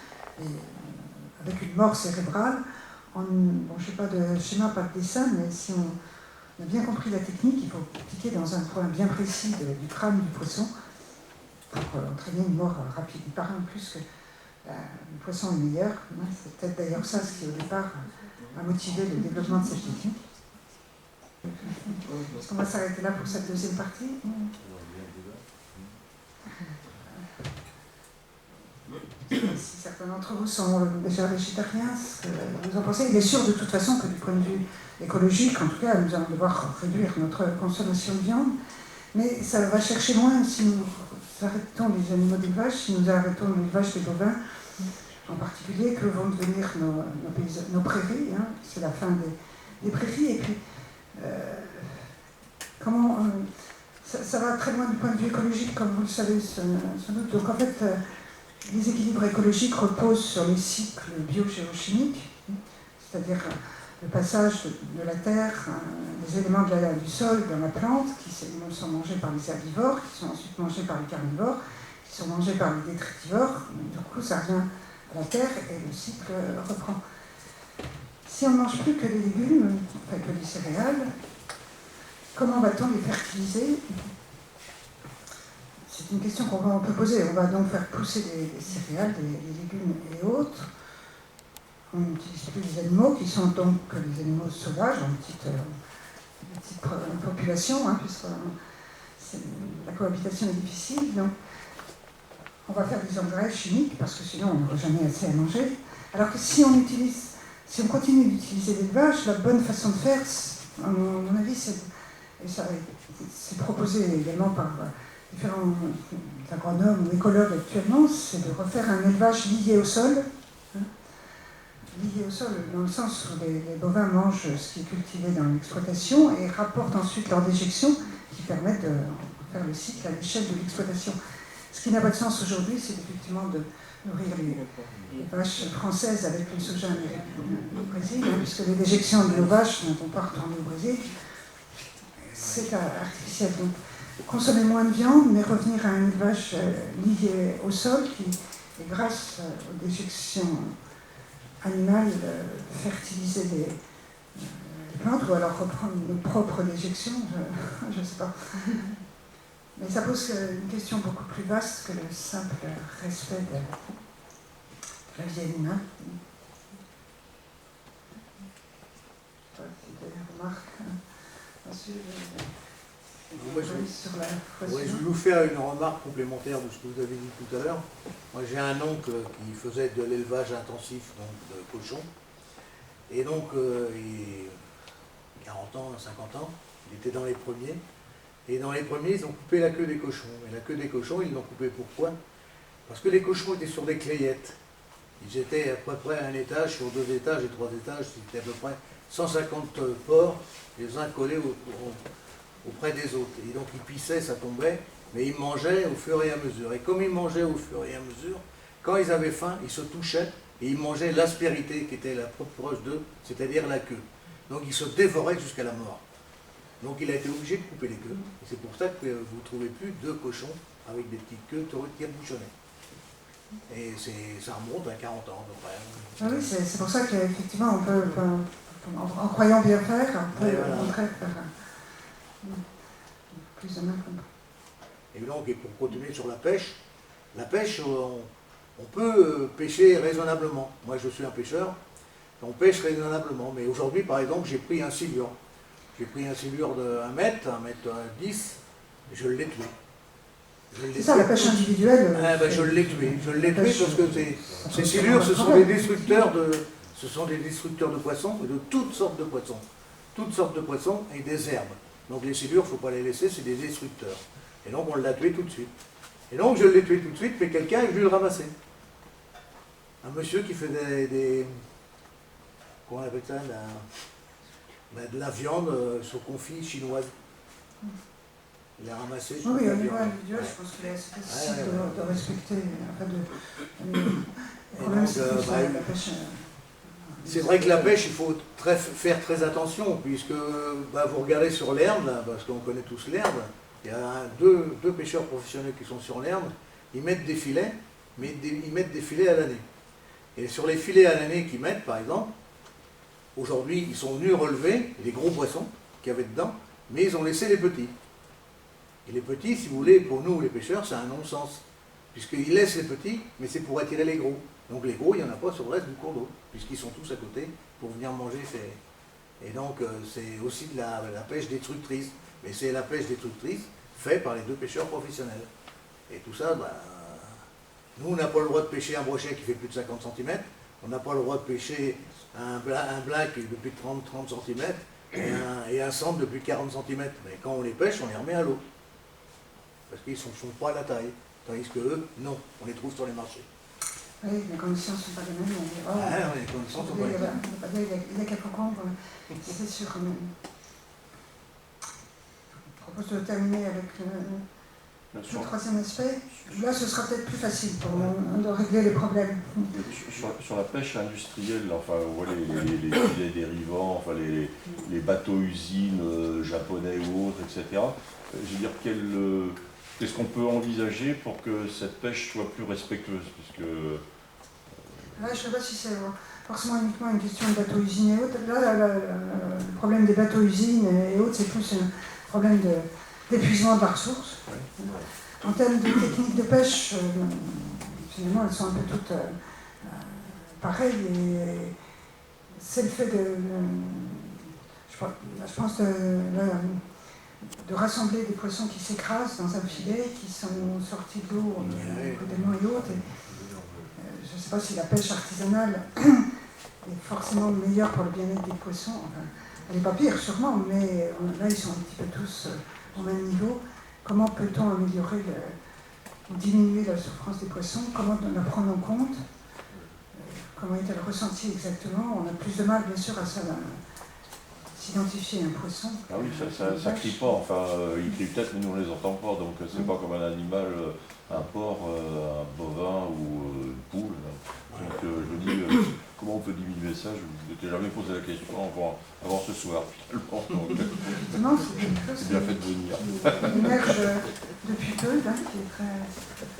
et, avec une mort cérébrale. Je ne sais pas de schéma, pas de dessin, mais si on a bien compris la technique, il faut piquer dans un point bien précis du crâne du poisson pour entraîner une mort rapide. Il paraît en plus que le poisson est meilleur. C'est peut-être d'ailleurs ça ce qui, au départ, a motivé le développement de cette technique. Est-ce qu'on va s'arrêter là pour cette deuxième partie? Si certains d'entre vous sont déjà végétariens, ce que vous en pensez? Il est sûr de toute façon que du point de vue écologique, en tout cas, nous allons devoir réduire notre consommation de viande, mais ça va chercher loin si nous arrêtons les animaux d'élevage, si nous arrêtons l'élevage des bovins, en particulier, que vont devenir nos prairies, c'est la fin des prairies, et puis comment ça va très loin du point de vue écologique, comme vous le savez sans doute. Donc en fait, les équilibres écologiques reposent sur les cycles biogéochimiques, c'est-à-dire le passage de la terre, des éléments du sol dans la plante, qui sont mangés par les herbivores, qui sont ensuite mangés par les carnivores, qui sont mangés par les détritivores. Du coup, ça revient à la terre et le cycle reprend. Si on ne mange plus que des légumes, enfin que des céréales, comment va-t-on les fertiliser? c'est une question on peut poser. On va donc faire pousser des céréales, des légumes et autres. On n'utilise plus les animaux, qui sont donc les animaux sauvages, en petite population, hein, puisque la cohabitation est difficile. Donc, on va faire des engrais chimiques, parce que sinon on n'aura jamais assez à manger. Alors que si on continue d'utiliser l'élevage, la bonne façon de faire, à mon avis, c'est proposé également par différents agronomes ou écologues actuellement, c'est de refaire un élevage lié au sol. Lié au sol dans le sens où les bovins mangent ce qui est cultivé dans l'exploitation et rapportent ensuite leur déjection qui permettent de faire le cycle à l'échelle de l'exploitation. Ce qui n'a pas de sens aujourd'hui, c'est effectivement de nourrir les vaches françaises avec le soja au Brésil, hein, puisque les déjections de nos vaches ne vont pas retourner au Brésil. C'est artificiel. Donc, consommer moins de viande, mais revenir à un élevage lié au sol qui, et grâce aux déjections animales, fertiliser les plantes, ou alors reprendre nos propres déjections, je ne sais pas. Mais ça pose une question beaucoup plus vaste que le simple respect de la vie animale. Je ne sais pas si tu as des remarques. Je vais vous faire une remarque complémentaire de ce que vous avez dit tout à l'heure. Moi, j'ai un oncle qui faisait de l'élevage intensif donc de cochons. Et donc, il 40 ans, 50 ans, il était dans les premiers. Et dans les premiers, ils ont coupé la queue des cochons. Et la queue des cochons, ils l'ont coupée pourquoi? Parce que les cochons étaient sur des clayettes. Ils étaient à peu près à un étage, sur 2 étages et 3 étages, c'était à peu près 150 porcs, les uns collés auprès des autres. Et donc ils pissaient, ça tombait, mais ils mangeaient au fur et à mesure. Et comme ils mangeaient au fur et à mesure, quand ils avaient faim, ils se touchaient et ils mangeaient l'aspérité qui était la proche d'eux, c'est-à-dire la queue. Donc ils se dévoraient jusqu'à la mort. Donc il a été obligé de couper les queues. Et c'est pour ça que vous ne trouvez plus de cochons avec des petites queues qui bouchonnaient. Et ça remonte à 40 ans à peu près. Ah oui, c'est pour ça qu'effectivement, on peut, en croyant bien faire, on peut au contraire faire plus de mal. Et donc, et pour continuer sur la pêche, on peut pêcher raisonnablement. Moi, je suis un pêcheur, on pêche raisonnablement. Mais aujourd'hui, par exemple, j'ai pris un silure. J'ai pris un silure de 1 mètre, 1 mètre 10, et je l'ai tué. C'est ça, la pêche individuelle. Je l'ai tué. Je l'ai tué parce que ces silures, ce sont des destructeurs de poissons, et de toutes sortes de poissons. Toutes sortes de poissons et des herbes. Donc les silures, il ne faut pas les laisser, c'est des destructeurs. Et donc on l'a tué tout de suite. Et donc je l'ai tué tout de suite, mais quelqu'un est venu le ramasser. Un monsieur qui faisait des comment on appelle ça, de la viande sur confit chinoise. Il a ramassé. Oui, au niveau individuel, je pense qu'il est assez difficile de respecter. La pêche. C'est vrai que la pêche, il faut faire très attention, puisque vous regardez sur l'herbe, parce qu'on connaît tous l'herbe, il y a deux pêcheurs professionnels qui sont sur l'herbe, ils mettent des filets, mais ils mettent des filets à l'année. Et sur les filets à l'année qu'ils mettent, par exemple, aujourd'hui, ils sont venus relever les gros poissons qu'il y avait dedans, mais ils ont laissé les petits. Et les petits, si vous voulez, pour nous les pêcheurs, c'est un non-sens, puisqu'ils laissent les petits, mais c'est pour attirer les gros. Donc les gros, il n'y en a pas sur le reste du cours d'eau, puisqu'ils sont tous à côté pour venir manger ces... Et donc c'est aussi de la pêche destructrice. Mais c'est la pêche destructrice faite par les 2 pêcheurs professionnels. Et tout ça, nous on n'a pas le droit de pêcher un brochet qui fait plus de 50 cm, on n'a pas le droit de pêcher un black de plus de 30 cm et un centre de plus de 40 cm. Mais quand on les pêche, on les remet à l'eau. Parce qu'ils ne sont pas à la taille. Tandis que eux, non, on les trouve sur les marchés. Oui, les conditions ne sont pas les mêmes. Les conditions ne sont pas les mêmes. Il y a quelques comprendre, c'est sûr. Je propose de terminer avec le 3e aspect. Là, ce sera peut-être plus facile de régler les problèmes. Sur la pêche industrielle, enfin, on voit les filets dérivants, enfin, les bateaux-usines japonais ou autres, etc. Je veux dire, qu'est-ce qu'on peut envisager pour que cette pêche soit plus respectueuse, puisque... Là, je ne sais pas si c'est forcément uniquement une question de bateaux-usines et autres. Là, le problème des bateaux-usines et autres, c'est plus un problème d'épuisement de la ressource. En termes de techniques de pêche, finalement, elles sont un peu toutes pareilles. Et c'est le fait je pense de rassembler des poissons qui s'écrasent dans un filet, qui sont sortis de l'eau brutalement et autres. Je ne sais pas si la pêche artisanale est forcément meilleure pour le bien-être des poissons. Enfin, elle n'est pas pire, sûrement, mais là, ils sont un petit peu tous au même niveau. Comment peut-on améliorer ou diminuer la souffrance des poissons? Comment la prendre en compte? Comment est-elle ressentie exactement? On a plus de mal, bien sûr, à s'identifier à un poisson. Ah oui, ça crie pas, enfin, il crie peut-être, mais nous on les entend pas, donc c'est pas comme un animal, un porc, un bovin ou une poule. Donc je me dis, comment on peut diminuer ça? Je ne m'étais jamais posé la question avant ce soir, finalement. Donc, c'est bien fait de venir. Qui émerge depuis peu, là, qui est très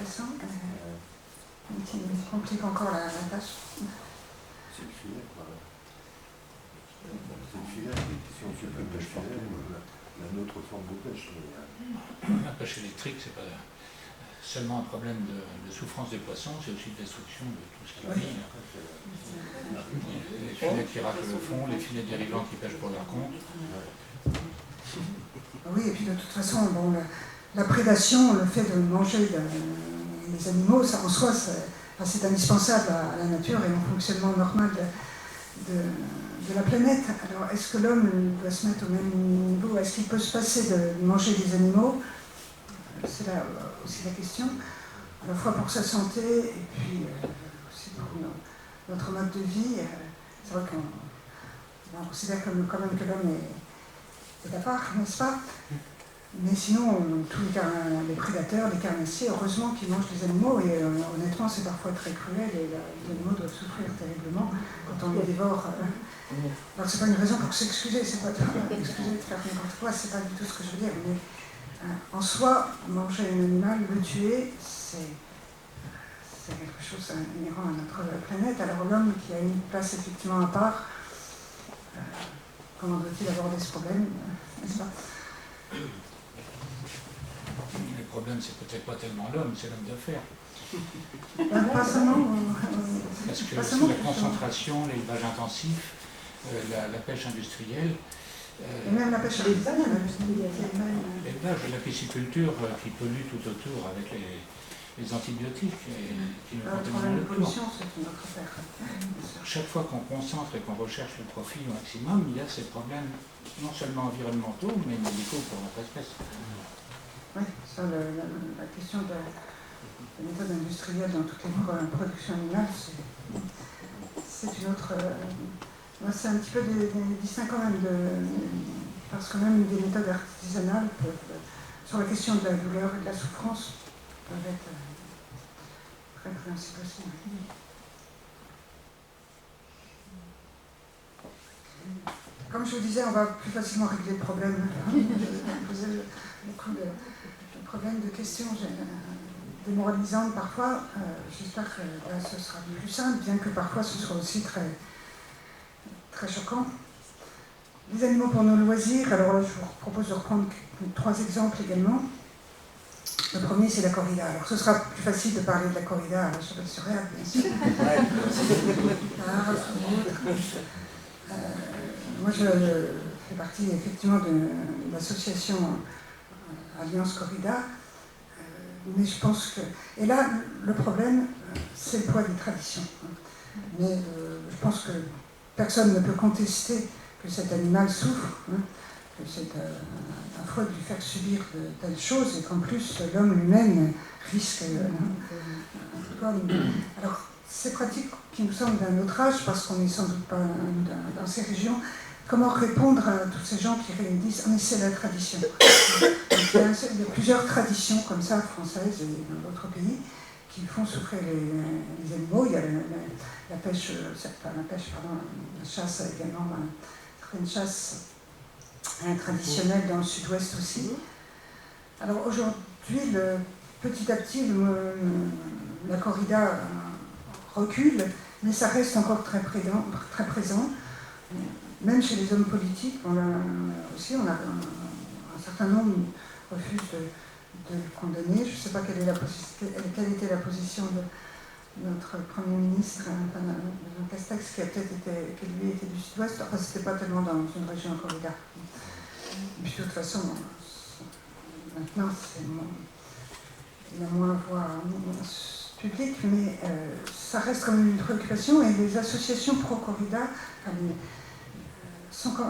récent, qui complique encore la tâche. C'est le filet, quoi. C'est le filet, si on fait plus de pêche filet, il y a une autre forme de pêche. La pêche électrique, c'est pas seulement un problème de souffrance des poissons, c'est aussi de destruction de tout ce qui vit. Les filets qui raclent le fond, les filets dérivants qui pêchent pour leur compte. Oui, et puis de toute façon, bon, la prédation, le fait de manger les animaux, ça en soi, c'est indispensable à la nature et au fonctionnement normal de la planète. Alors, est-ce que l'homme doit se mettre au même niveau? Est-ce qu'il peut se passer de manger des animaux? C'est là aussi la question, à la fois pour sa santé et puis aussi pour notre mode de vie. C'est vrai qu'on considère quand même que l'homme est à part, n'est-ce pas? Mais sinon, tous les prédateurs, les carnassiers, heureusement qu'ils mangent des animaux, et honnêtement, c'est parfois très cruel, et les animaux doivent souffrir terriblement quand on les dévore. Alors, c'est pas une raison pour s'excuser, c'est pas excuser de faire n'importe quoi, c'est pas du tout ce que je veux dire, mais en soi, manger un animal, le tuer, c'est quelque chose inhérent à notre planète. Alors, l'homme qui a une place effectivement à part, comment doit-il aborder ce problème, n'est-ce pas? Le problème, c'est peut-être pas tellement l'homme, c'est l'homme de fer. Pas seulement. Parce que c'est la concentration, l'élevage intensif, la pêche industrielle. Et même la pêche artisanale. L'élevage et la pisciculture qui pollue tout autour avec les antibiotiques et qui nous contaminent le tour. C'est une autre affaire. Chaque fois qu'on concentre et qu'on recherche le profit au maximum, il y a ces problèmes non seulement environnementaux, mais médicaux pour notre espèce. Oui, ça, la question de la méthode industrielle dans toutes les productions animales, c'est une autre... c'est un petit peu distinct quand même, parce que même des méthodes artisanales peuvent, sur la question de la douleur et de la souffrance, peuvent être très influencées aussi. Comme je vous disais, on va plus facilement régler le problème. Poser beaucoup de problèmes, de questions démoralisantes parfois. J'espère que ce sera plus simple, bien que parfois ce soit aussi très, très choquant. Les animaux pour nos loisirs, alors là je vous propose de reprendre 3 exemples également. Le premier, c'est la corrida. Alors ce sera plus facile de parler de la corrida à la Chapelle-sur-Erdre, bien sûr. Moi, je fais partie effectivement de l'association Alliance Corrida, mais je pense que... Et là, le problème, c'est le poids des traditions. Mais je pense que personne ne peut contester que cet animal souffre, que c'est affreux de lui faire subir de telles choses, et qu'en plus, l'homme lui-même risque... Alors, ces pratiques qui nous semblent d'un autre âge, parce qu'on n'est sans doute pas dans ces régions, comment répondre à tous ces gens qui disent « mais c'est la tradition ». Il y a plusieurs traditions comme ça, françaises et dans d'autres pays, qui font souffrir les animaux. Il y a la pêche, la chasse également, une chasse traditionnelle dans le sud-ouest aussi. Alors aujourd'hui, petit à petit, la corrida recule, mais ça reste encore très présent. Même chez les hommes politiques, on a un certain nombre refusent de le condamner. Je ne sais pas quelle était la position de notre Premier ministre, Jean Castex, qui lui était du Sud-Ouest. Enfin, c'était pas tellement dans une région corrida. Et puis de toute façon, maintenant, il a moins voix publique, mais ça reste quand même une préoccupation. Et les associations pro-corrida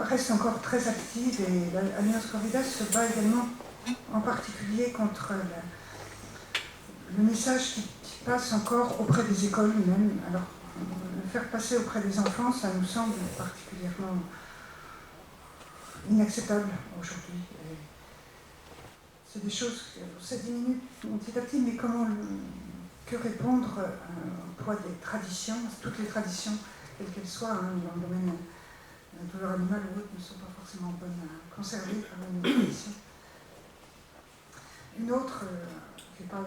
restent encore très actives. Et l'Alliance Corrida se bat également, en particulier contre le message qui passe encore auprès des écoles même. Alors, le faire passer auprès des enfants, ça nous semble particulièrement inacceptable aujourd'hui. C'est des choses, ça diminue petit à petit, mais que répondre au poids des traditions? Toutes les traditions, quelles qu'elles soient, dans le domaine de la douleur animale ou autre, ne sont pas forcément bonnes à conserver par une tradition. Une autre, qui parle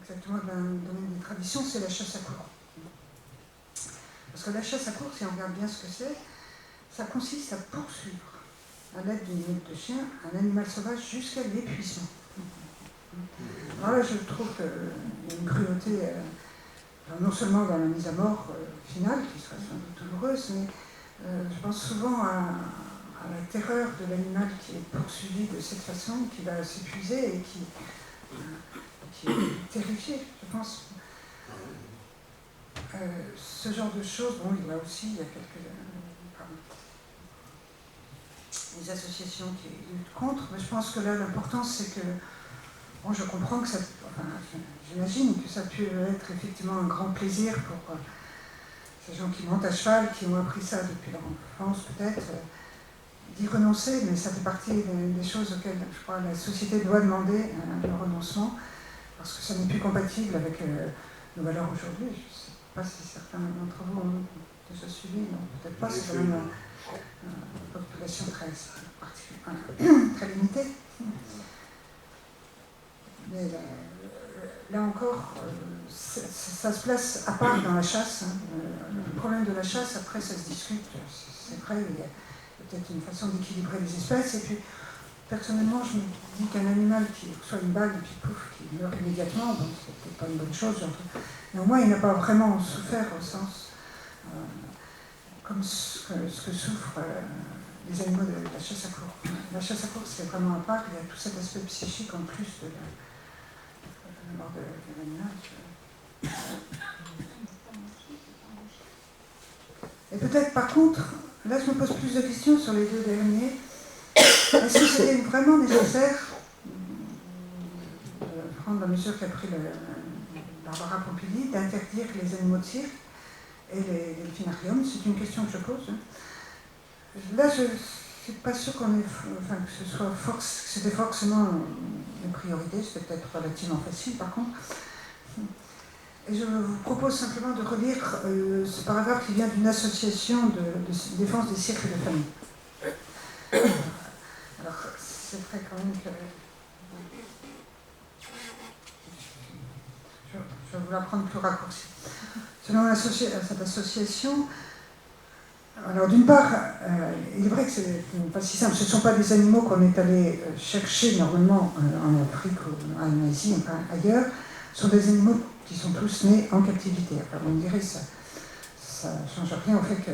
exactement d'un domaine des traditions, c'est la chasse à courre. Parce que la chasse à courre, si on regarde bien ce que c'est, ça consiste à poursuivre, à l'aide d'une meute de chien, un animal sauvage jusqu'à l'épuisement. Alors là, je trouve qu'il y a une cruauté, non seulement dans la mise à mort finale, qui serait sans doute douloureuse, mais je pense souvent à la terreur de l'animal qui est poursuivi de cette façon, qui va s'épuiser et qui est terrifié, je pense. Ce genre de choses, bon, il y a quelques des associations qui luttent contre, mais je pense que là, l'important, c'est que, bon, je comprends que ça, j'imagine que ça peut être effectivement un grand plaisir pour ces gens qui montent à cheval, qui ont appris ça depuis leur enfance, peut-être, d'y renoncer, mais ça fait partie des choses auxquelles, je crois, la société doit demander le renoncement, parce que ça n'est plus compatible avec nos valeurs aujourd'hui. Je ne sais pas si certains d'entre vous ont déjà suivi, non, peut-être pas, c'est quand même une population très limitée. Mais là encore, ça se place à part dans la chasse. Le problème de la chasse, après, ça se discute. C'est vrai, il y a peut-être une façon d'équilibrer les espèces. Et puis, personnellement, je me dis qu'un animal qui reçoit une balle et puis pouf, qui meurt immédiatement, bon, c'est peut-être pas une bonne chose. Mais au moins, il n'a pas vraiment souffert au sens comme ce que souffrent les animaux de la chasse à courre. La chasse à courre, c'est vraiment à part. Il y a tout cet aspect psychique en plus de la mort de l'animal. Et peut-être, par contre, là, je me pose plus de questions sur les deux derniers. Est-ce que c'était vraiment nécessaire de prendre la mesure qu'a pris Barbara Pompili, d'interdire les animaux de cirque et les delphinariums? C'est une question que je pose. Là, je ne suis pas sûre que c'était forcément une priorité, c'était peut-être relativement facile par contre. Et je vous propose simplement de relire ce paragraphe qui vient d'une association de défense des cirques de famille. Alors, c'est vrai quand même que... Je vais vous la prendre plus raccourcie. Selon cette association, alors d'une part, il est vrai que c'est pas si simple. Ce ne sont pas des animaux qu'on est allé chercher normalement en Afrique ou en Asie, enfin ailleurs. Ce sont des animaux qui sont tous nés en captivité. Alors on dirait que ça ne change rien au fait que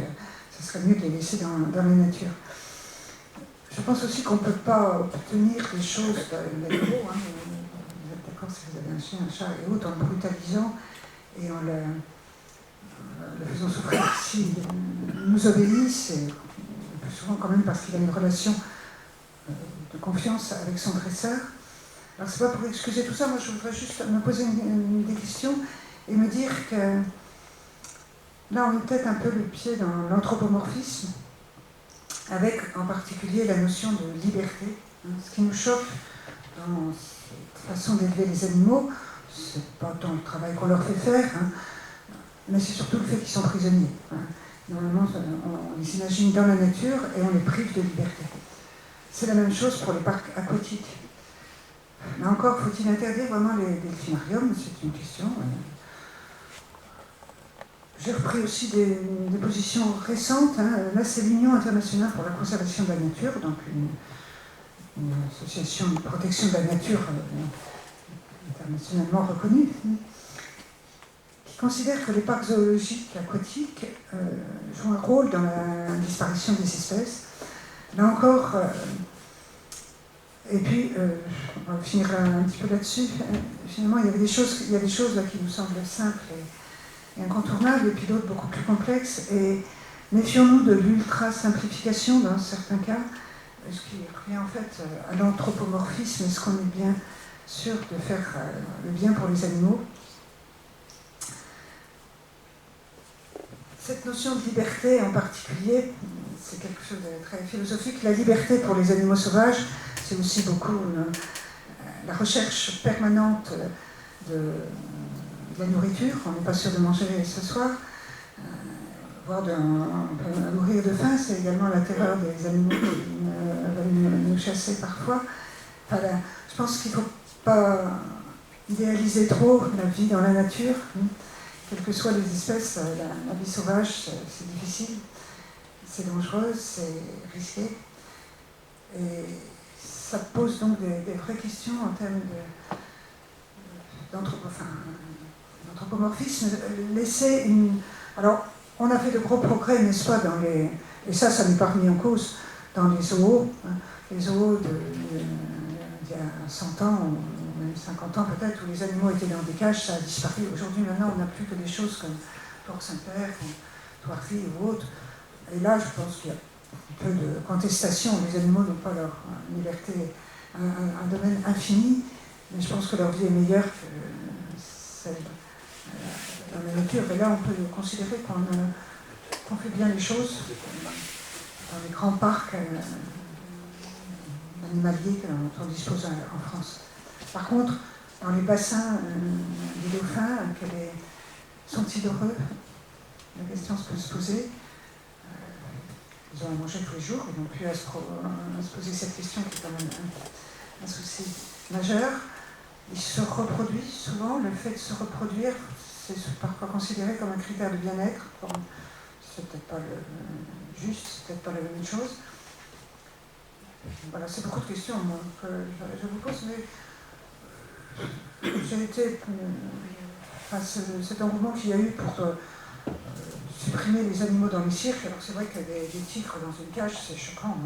ce serait mieux de les laisser dans la nature. Je pense aussi qu'on ne peut pas obtenir des choses d'animaux. Vous êtes d'accord si vous avez un chien, un chat et autres, en le brutalisant et en le faisant souffrir. S'il nous obéit, c'est plus souvent quand même parce qu'il a une relation de confiance avec son dresseur. Alors c'est pas pour excuser tout ça, moi je voudrais juste me poser des questions et me dire que là on met peut-être un peu le pied dans l'anthropomorphisme, avec en particulier la notion de liberté. Ce qui nous choque dans cette façon d'élever les animaux, c'est pas tant le travail qu'on leur fait faire, mais c'est surtout le fait qu'ils sont prisonniers. Normalement, on les imagine dans la nature et on les prive de liberté. C'est la même chose pour les parcs aquatiques. Là encore, faut-il interdire vraiment les delphinariums? C'est une question. J'ai repris aussi des positions récentes. Là, c'est l'Union internationale pour la conservation de la nature, donc une association de protection de la nature internationalement reconnue, qui considère que les parcs zoologiques aquatiques jouent un rôle dans la disparition des espèces. Là encore, et puis, on va finir un petit peu là-dessus. Finalement, il y a des choses là qui nous semblent simples et incontournables, et puis d'autres beaucoup plus complexes. Et méfions-nous de l'ultra-simplification dans certains cas, ce qui revient en fait à l'anthropomorphisme. Est-ce qu'on est bien sûr de faire le bien pour les animaux? Cette notion de liberté en particulier, c'est quelque chose de très philosophique. La liberté pour les animaux sauvages, c'est aussi beaucoup la recherche permanente de la nourriture. On n'est pas sûr de manger ce soir, voire de mourir de faim. C'est également la terreur des animaux qui veulent nous chasser parfois. Enfin, je pense qu'il ne faut pas idéaliser trop la vie dans la nature. Quelles que soient les espèces, la vie sauvage, c'est difficile, c'est dangereux, c'est risqué. Et ça pose donc des vraies questions en termes d'anthropomorphisme. Laisser une... Alors, on a fait de gros progrès, n'est-ce pas, dans les... Et ça n'est pas remis en cause dans les zoos. Les zoos d'il y a 100 ans, ou même 50 ans peut-être, où les animaux étaient dans des cages, ça a disparu. Aujourd'hui, maintenant, on n'a plus que des choses comme Port-Saint-Père, Thoiry ou autres. Et là, je pense qu'il y a un peu de contestation. Les animaux n'ont pas leur liberté, un domaine infini, mais je pense que leur vie est meilleure que celle dans la nature. Et là, on peut considérer qu'on fait bien les choses dans les grands parcs animaliers dont on dispose en France. Par contre, dans les bassins des dauphins, sont-ils heureux? La question peut se poser. Ils ont à manger tous les jours, ils n'ont plus à se poser cette question qui est quand même un souci majeur. Ils se reproduisent souvent. Le fait de se reproduire, c'est parfois considéré comme un critère de bien-être. C'est peut-être pas le juste, c'est peut-être pas la même chose. Voilà, c'est beaucoup de questions moi, que je vous pose, mais j'ai été... cet engouement qu'il y a eu pour supprimer les animaux dans les cirques, alors c'est vrai que des tigres dans une cage, c'est choquant,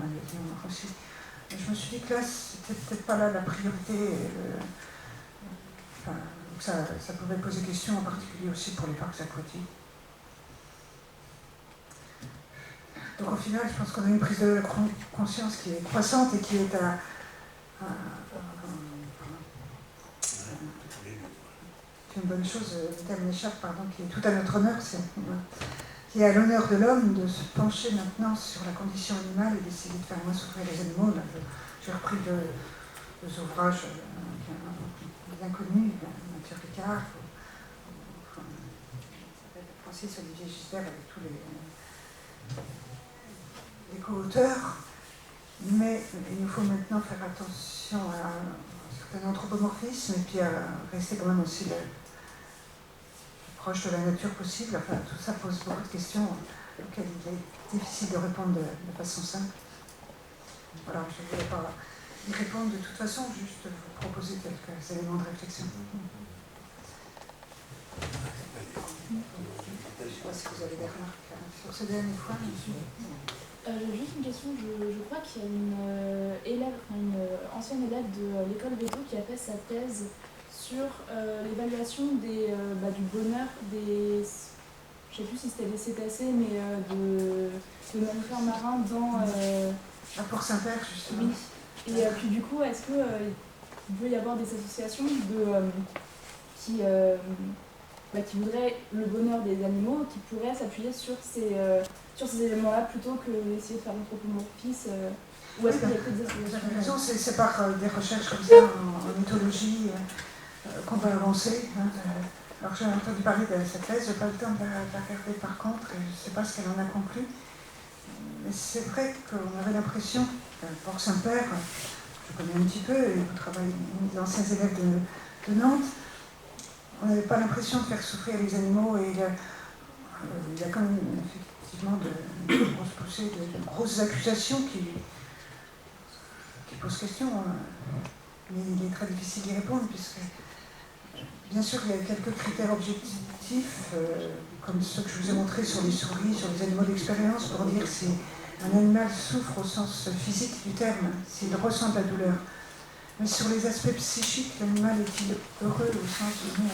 aussi. Mais je me suis dit que là, c'était peut-être pas là la priorité. Ça pouvait poser question, en particulier aussi pour les parcs aquatiques. Donc au final, je pense qu'on a une prise de conscience qui est croissante et qui est une bonne chose, le terme m'échappe, pardon, qui est tout à notre honneur, qui est à l'honneur de l'homme de se pencher maintenant sur la condition animale et d'essayer de faire moins souffrir les animaux. J'ai repris deux ouvrages bien connus, Mathieu Ricard, Francis Olivier Gisbert avec tous les co-auteurs, mais il nous faut maintenant faire attention à un certain anthropomorphisme et puis à rester quand même aussi proche de la nature possible. Enfin, tout ça pose beaucoup de questions auxquelles il est difficile de répondre de façon simple. Voilà, je ne voulais pas y répondre de toute façon, juste vous proposer quelques éléments de réflexion. Je ne sais pas si vous avez des remarques sur ce dernier point. J'ai juste une question, je crois qu'il y a une ancienne élève de l'école Veto qui a fait sa thèse sur l'évaluation du bonheur des, je ne sais plus si c'était des cétacés, mais de mammifères marins dans... À Port-Saint-Père, justement. Oui. Et puis du coup, est-ce qu'il peut y avoir des associations qui voudraient le bonheur des animaux, qui pourraient s'appuyer sur ces éléments-là plutôt que d'essayer de faire l'anthropomorphisme ou est-ce qu'il y a que des associations? C'est par des recherches comme ça en éthologie qu'on va avancer. Alors j'ai entendu parler de cette thèse, je n'ai pas le temps de la regarder par contre, et je ne sais pas ce qu'elle en a conclu. Mais c'est vrai qu'on avait l'impression, Port-Saint-Père, je connais un petit peu, et vous travaillez avec les anciens élèves de Nantes, on n'avait pas l'impression de faire souffrir les animaux, et il y a quand même effectivement de grosses poussées, de grosses accusations qui pose question, mais il est très difficile d'y répondre, puisque, bien sûr, il y a quelques critères objectifs, comme ceux que je vous ai montrés sur les souris, sur les animaux d'expérience, pour dire si un animal souffre au sens physique du terme, s'il ressent de la douleur. Mais sur les aspects psychiques, l'animal est-il heureux au sens où nous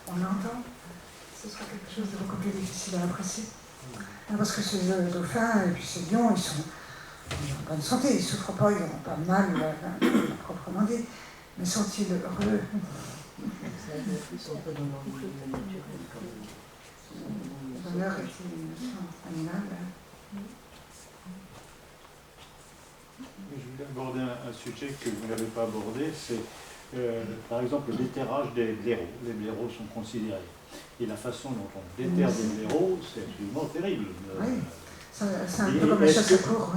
on l'entend? Ce sera quelque chose de beaucoup plus difficile à apprécier. Parce que ces dauphins et puis ces lions, ils sont en bonne santé, ils ne souffrent pas, ils n'ont pas mal, proprement dit. Mais sont-ils heureux? Le bonheur est-il une notion animale? Je voulais aborder un sujet que vous n'avez pas abordé, c'est par exemple le déterrage des blaireaux. Les blaireaux sont considérés. Et la façon dont on déterre des blaireaux, c'est absolument terrible. Oui, c'est un peu comme la chasse à courre.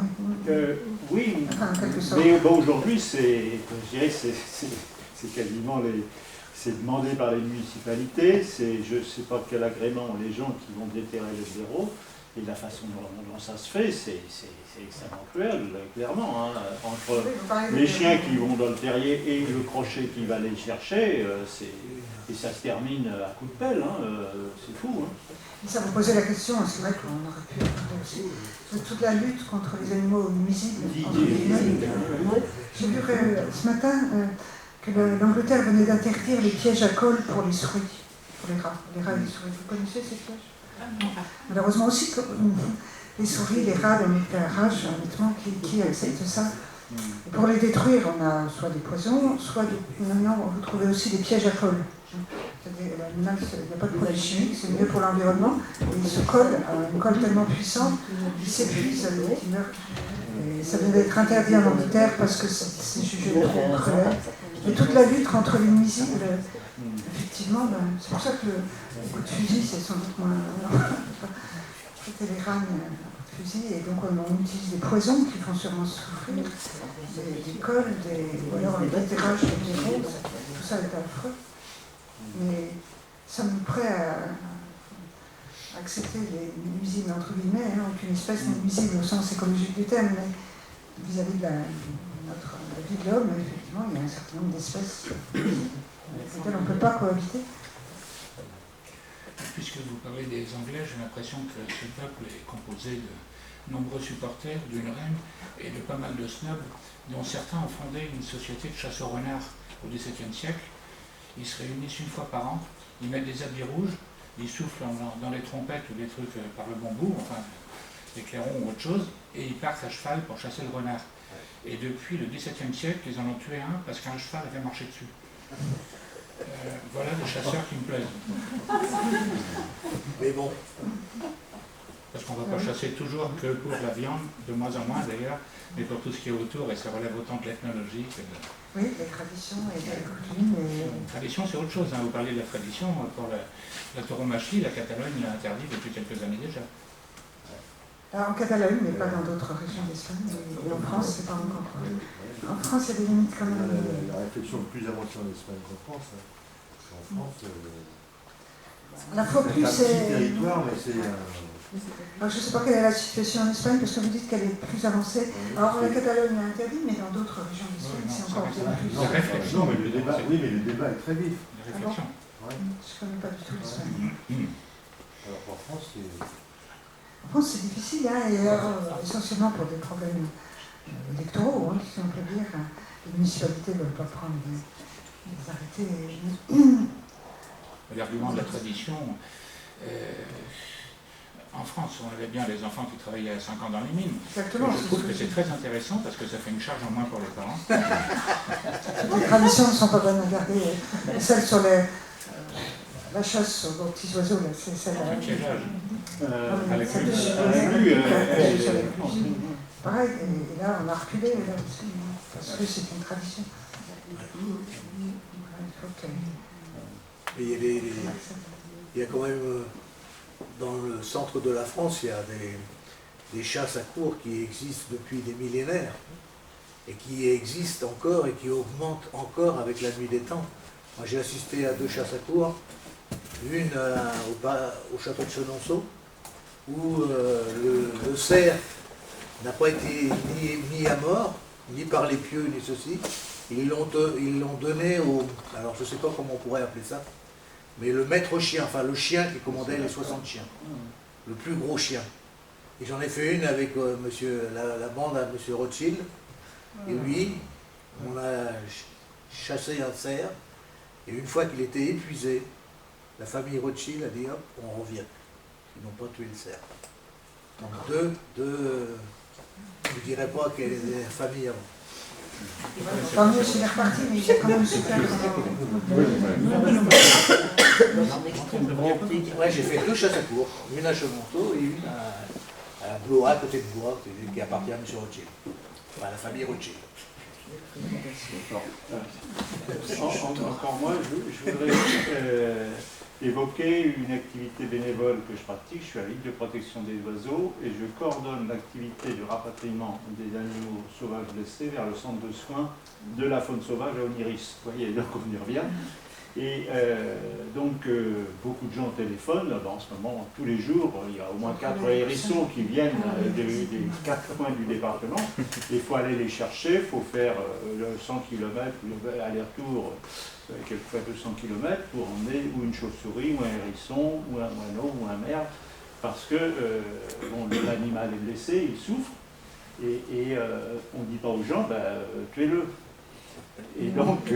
Oui, enfin, en quelque sorte. Mais bon, aujourd'hui, je dirais c'est quasiment c'est demandé par les municipalités. Je ne sais pas quel agrément ont les gens qui vont déterrer les blaireaux. Et la façon dont ça se fait, c'est extrêmement cruel, clairement. Hein. Entre les chiens qui vont dans le terrier et le crochet qui va les chercher, et ça se termine à coups de pelle, hein. C'est fou. Hein. Ça vous posait la question, c'est vrai qu'on aurait pu parler aussi, de toute la lutte contre les animaux nuisibles. J'ai vu ce matin que l'Angleterre venait d'interdire les pièges à colle pour les souris, pour les rats et les souris. Vous connaissez ces pièges? Malheureusement aussi, les souris, les rats, la rage, honnêtement, qui acceptent ça? Et pour les détruire, on a soit des poisons, soit maintenant, vous trouvez aussi des pièges à colle. L'animal, il n'y a pas de produits chimiques, c'est mieux pour l'environnement. Il se colle à une colle tellement puissante qu'il s'épuise, il meurt. Et ça vient d'être interdit en Angleterre parce que c'est jugé trop cruel. Et toute la lutte contre les nuisibles, effectivement, c'est pour ça que le coup de fusil, c'est sans doute moins. C'était les ragnes de fusil, et donc on utilise des poisons qui font sûrement souffrir, des colles, ou alors le déterrage des blaireaux, tout ça est affreux. Mais sommes-nous prêts à accepter les nuisibles, entre guillemets, hein, aucune espèce n'est nuisible au sens écologique du terme, mais vis-à-vis de la vie de l'homme, effectivement, il y a un certain nombre d'espèces avec lesquelles on ne peut pas cohabiter. Puisque vous parlez des Anglais, j'ai l'impression que ce peuple est composé de nombreux supporters d'une reine et de pas mal de snobs, dont certains ont fondé une société de chasse au renard au XVIIe siècle. Ils se réunissent une fois par an, ils mettent des habits rouges, ils soufflent dans les trompettes ou des trucs par le bambou, enfin des clairons ou autre chose, et ils partent à cheval pour chasser le renard. Et depuis le XVIIe siècle, ils en ont tué un parce qu'un cheval avait marché dessus. Voilà des chasseurs qui me plaisent. Mais bon. Parce qu'on ne va pas chasser toujours que pour la viande, de moins en moins d'ailleurs, mais pour tout ce qui est autour, et ça relève autant de l'ethnologie que de... Oui, les traditions et les coutumes. La tradition, c'est autre chose. Hein. Vous parlez de la tradition. Pour la tauromachie, la Catalogne l'a interdit depuis quelques années déjà. Alors, en Catalogne, mais pas dans d'autres régions d'Espagne. Et en France, c'est pas encore. En France, il y a des limites quand même. La réflexion est plus avancée en Espagne qu'en France. Hein. En France, à la fois plus c'est un petit territoire, mais c'est. Alors, je ne sais pas quelle est la situation en Espagne, parce que vous dites qu'elle est plus avancée. Alors, la Catalogne est interdite, mais dans d'autres régions d'Espagne, c'est encore bien plus. Non, mais le débat, oui, mais le débat est très vif. La réflexion. Je ne connais pas du tout l'Espagne. Alors qu'en France, c'est. En France, c'est difficile, hein, et essentiellement pour des problèmes électoraux, hein, si on peut dire. Les municipalités ne veulent pas prendre des arrêtés. L'argument de la tradition. En France, on avait bien les enfants qui travaillaient à 5 ans dans les mines. Exactement. Je trouve que c'est très intéressant parce que ça fait une charge en moins pour les parents. Les traditions ne sont pas bonnes à garder. Celle sur la chasse aux petits oiseaux, là, c'est celle-là. Quel âge Pareil, et là, on a reculé là-dessus, parce que c'est une tradition. Il y a quand même, dans le centre de la France, il y a des chasses à courre qui existent depuis des millénaires, et qui existent encore et qui augmentent encore avec la nuit des temps. Moi, j'ai assisté à 2 chasses à courre, une au château de Chenonceau, où le cerf n'a pas été mis à mort, ni par les pieux, ni ceci. Ils l'ont donné au... Alors je ne sais pas comment on pourrait appeler ça, mais le maître chien, enfin le chien qui commandait les 60 chiens. Le plus gros chien. Et j'en ai fait une avec la bande à M. Rothschild. Et lui, on a chassé un cerf. Et une fois qu'il était épuisé, la famille Rothschild a dit hop, on revient. Ils n'ont pas tué le cerf. Donc je ne dirais pas quelle est la famille avant. Tant mieux s'il est reparti, mais il est quand même super. Ouais, j'ai fait 2 chasses à courre, une à Chemonteau et une à Blois, à côté de Blois, qui appartient à M. Rothschild, à la famille Rothschild. Encore moi, je voudrais évoquer une activité bénévole que je pratique. Je suis à la Ligue de protection des oiseaux et je coordonne l'activité de rapatriement des animaux sauvages blessés vers le centre de soins de la faune sauvage à Oniris. Vous voyez, donc on y revient. Et beaucoup de gens téléphonent. En ce moment, tous les jours, il y a au moins 4 hérissons qui viennent des 4 coins du département. Il faut aller les chercher, il faut faire le 100 km, aller-retour, quelquefois 200 km pour emmener ou une chauve-souris, ou un hérisson, ou un moineau, ou un merle, parce que l'animal est blessé, il souffre, et on ne dit pas aux gens, tuez-le. Et donc,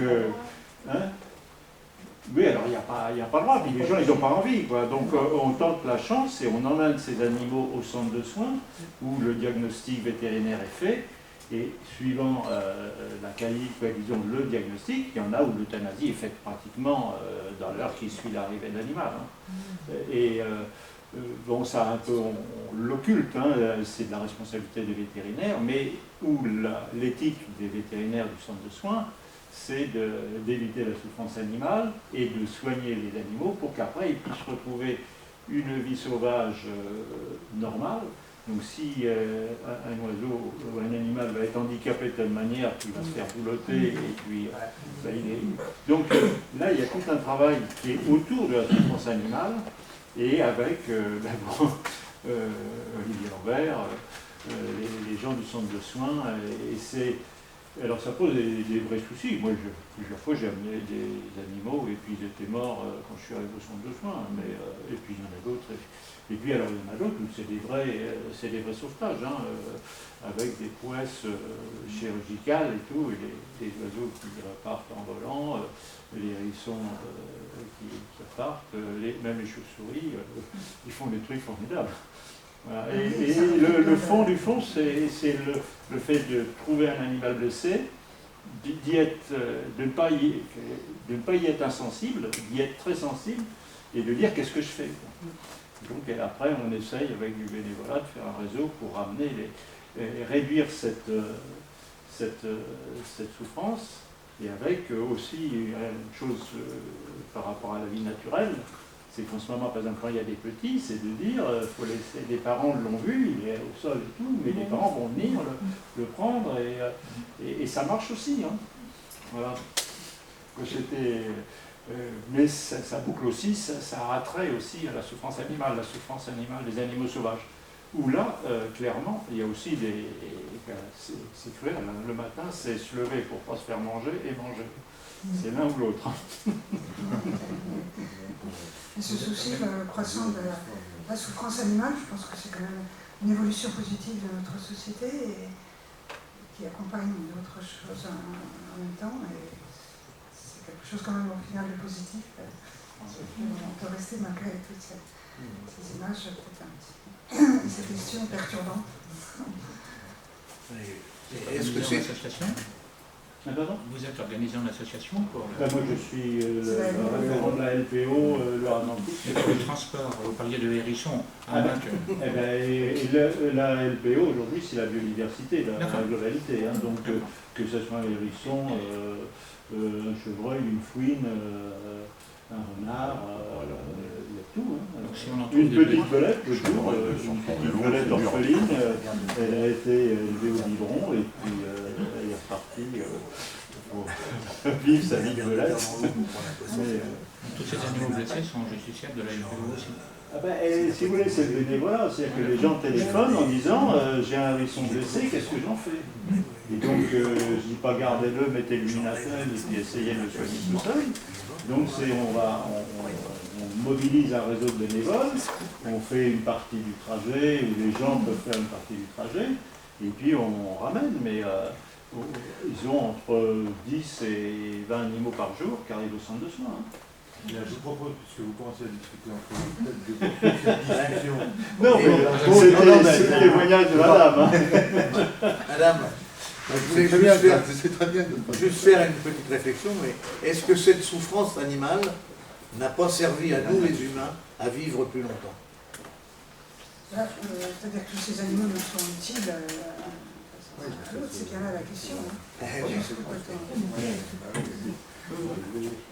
oui, alors il n'y a pas le droit, puis les gens ils n'ont pas envie, quoi. Donc on tente la chance et on emmène ces animaux au centre de soins où le diagnostic vétérinaire est fait et suivant la qualité, disons le diagnostic, il y en a où l'euthanasie est faite pratiquement dans l'heure qui suit l'arrivée de l'animal. Et ça un peu on l'occulte, c'est de la responsabilité des vétérinaires, mais où l'éthique des vétérinaires du centre de soins, c'est d'éviter la souffrance animale et de soigner les animaux pour qu'après ils puissent retrouver une vie sauvage normale. Donc si un oiseau ou un animal va être handicapé de telle manière qu'il va se faire boulotter et puis donc là il y a tout un travail qui est autour de la souffrance animale et avec Olivier Lambert, les gens du centre de soins et c'est... Alors ça pose des vrais soucis. Moi, plusieurs fois, j'ai amené des animaux et puis ils étaient morts quand je suis arrivé au centre de soins. Et puis il y en a d'autres. Et puis alors il y en a d'autres où c'est des vrais sauvetages, avec des prouesses chirurgicales et tout, et les oiseaux qui repartent en volant, les hérissons qui repartent, même les chauves-souris, ils font des trucs formidables. Voilà. Et le fond du fond, c'est le fait de trouver un animal blessé, de ne pas y être insensible, d'y être très sensible, et de dire qu'est-ce que je fais. Donc et après, on essaye avec du bénévolat de faire un réseau pour réduire cette souffrance, et avec aussi une chose par rapport à la vie naturelle. C'est qu'en ce moment, par exemple, quand il y a des petits, c'est de dire, faut laisser, les parents l'ont vu, il est au sol et tout, mais les parents vont venir le prendre et ça marche aussi. Voilà. Mais ça boucle aussi, ça a trait aussi à la souffrance animale des animaux sauvages. Où là, clairement, il y a aussi c'est cruel, le matin, c'est se lever pour ne pas se faire manger et manger. C'est l'un ou l'autre. Et ce souci croissant de la souffrance animale, je pense que c'est quand même une évolution positive de notre société et qui accompagne d'autres choses en même temps. Et c'est quelque chose quand même au final de positif. On peut rester malgré toutes ces images peut-être ces questions perturbantes. Est-ce que c'est... Vous êtes organisé en association pour moi je suis le référent de la LPO, Et pour le transport, vous parliez de hérissons. La LPO aujourd'hui c'est la biodiversité, la globalité. Donc que ce soit un hérisson, un chevreuil, une fouine, un renard, il y a tout. Une petite belette, une petite belette orpheline, elle a été élevée au biberon et puis elle est repartie pour vivre sa vie de belette. Tous ces animaux blessés sont justiciables de la LPO aussi. Si vous voulez, c'est le bénévolat, c'est-à-dire que les gens téléphonent en disant j'ai un hérisson blessé, qu'est-ce que j'en fais? Et donc, je ne dis pas gardez-le, mettez-le Lunatel et puis essayez de le soigner tout seul. Donc, on mobilise un réseau de bénévoles, on fait une partie du trajet, ou les gens peuvent faire une partie du trajet, et puis on ramène, mais ils ont entre 10 et 20 animaux par jour qui arrivent au centre de soins. Hein. Bien, je vous propose, puisque vous commencez à discuter entre vous, peut-être de discussion. Non, mais c'était le témoignage de madame. Hein. Madame, c'est très bien, c'est très bien. Juste faire une petite réflexion, mais est-ce que cette souffrance animale n'a pas servi à nous, les humains, à vivre plus longtemps? C'est-à-dire que tous ces animaux nous sont utiles. C'est bien là la question. Hein.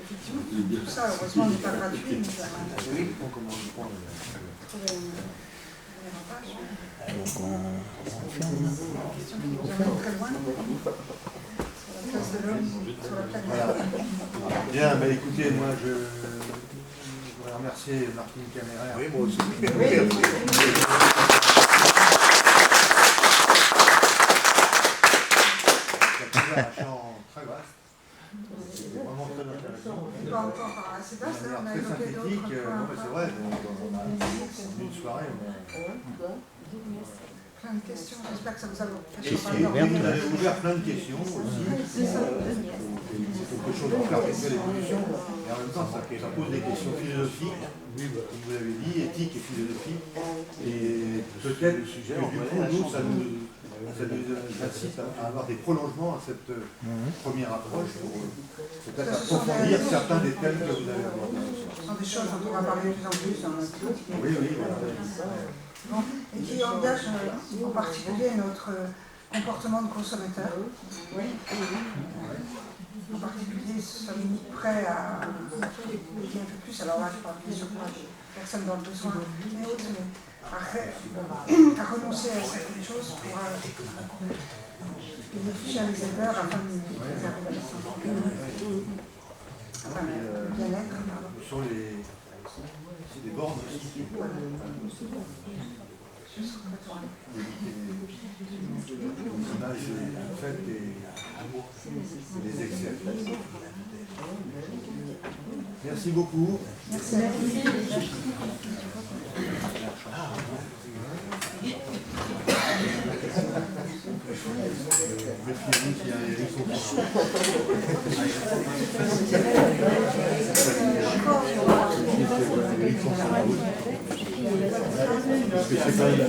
Effectivement, tout ça, heureusement, n'est pas gratuit. Mais ça oui. Donc on fait une question qui nous emmène très loin. Sur la place de l'homme, sur la planète. Voilà. Bien, mais écoutez, moi je voudrais remercier Martine Caméraire. Oui, moi aussi. Un champ très vaste. C'est vraiment très intéressant. Pas encore assez vaste, on a très évoqué synthétique. d'autres Non, mais points. c'est vrai, dans une soirée, Plein de questions, j'espère que ça vous a Et on a ouvert plein de questions aussi. C'est quelque chose pour faire baisser l'évolution. Et en même temps, ça pose des questions philosophiques, comme vous l'avez dit, éthiques et philosophiques. Et peut-être que du coup, nous, ça nous incite à avoir des prolongements à cette première approche pour peut-être approfondir certains des thèmes que vous avez abordés. Ce sont des choses dont on va parler de plus en plus dans notre quotidien. Oui, voilà. Bon, et qui engagent en particulier notre comportement de consommateur. En particulier, sommes-nous prêts à payer un peu plus, alors là je parle bien sûr pas des personnes dans le besoin, mais autres, à renoncer à certaines choses pour bénéficier à les éleveurs afin de préserver la santé. Enfin, le bien-être. Sur des bornes aussi. L'image faite des excès. Merci beaucoup. Merci. Méfiez-vous s'il y a un hérisson. Parce que c'est pas une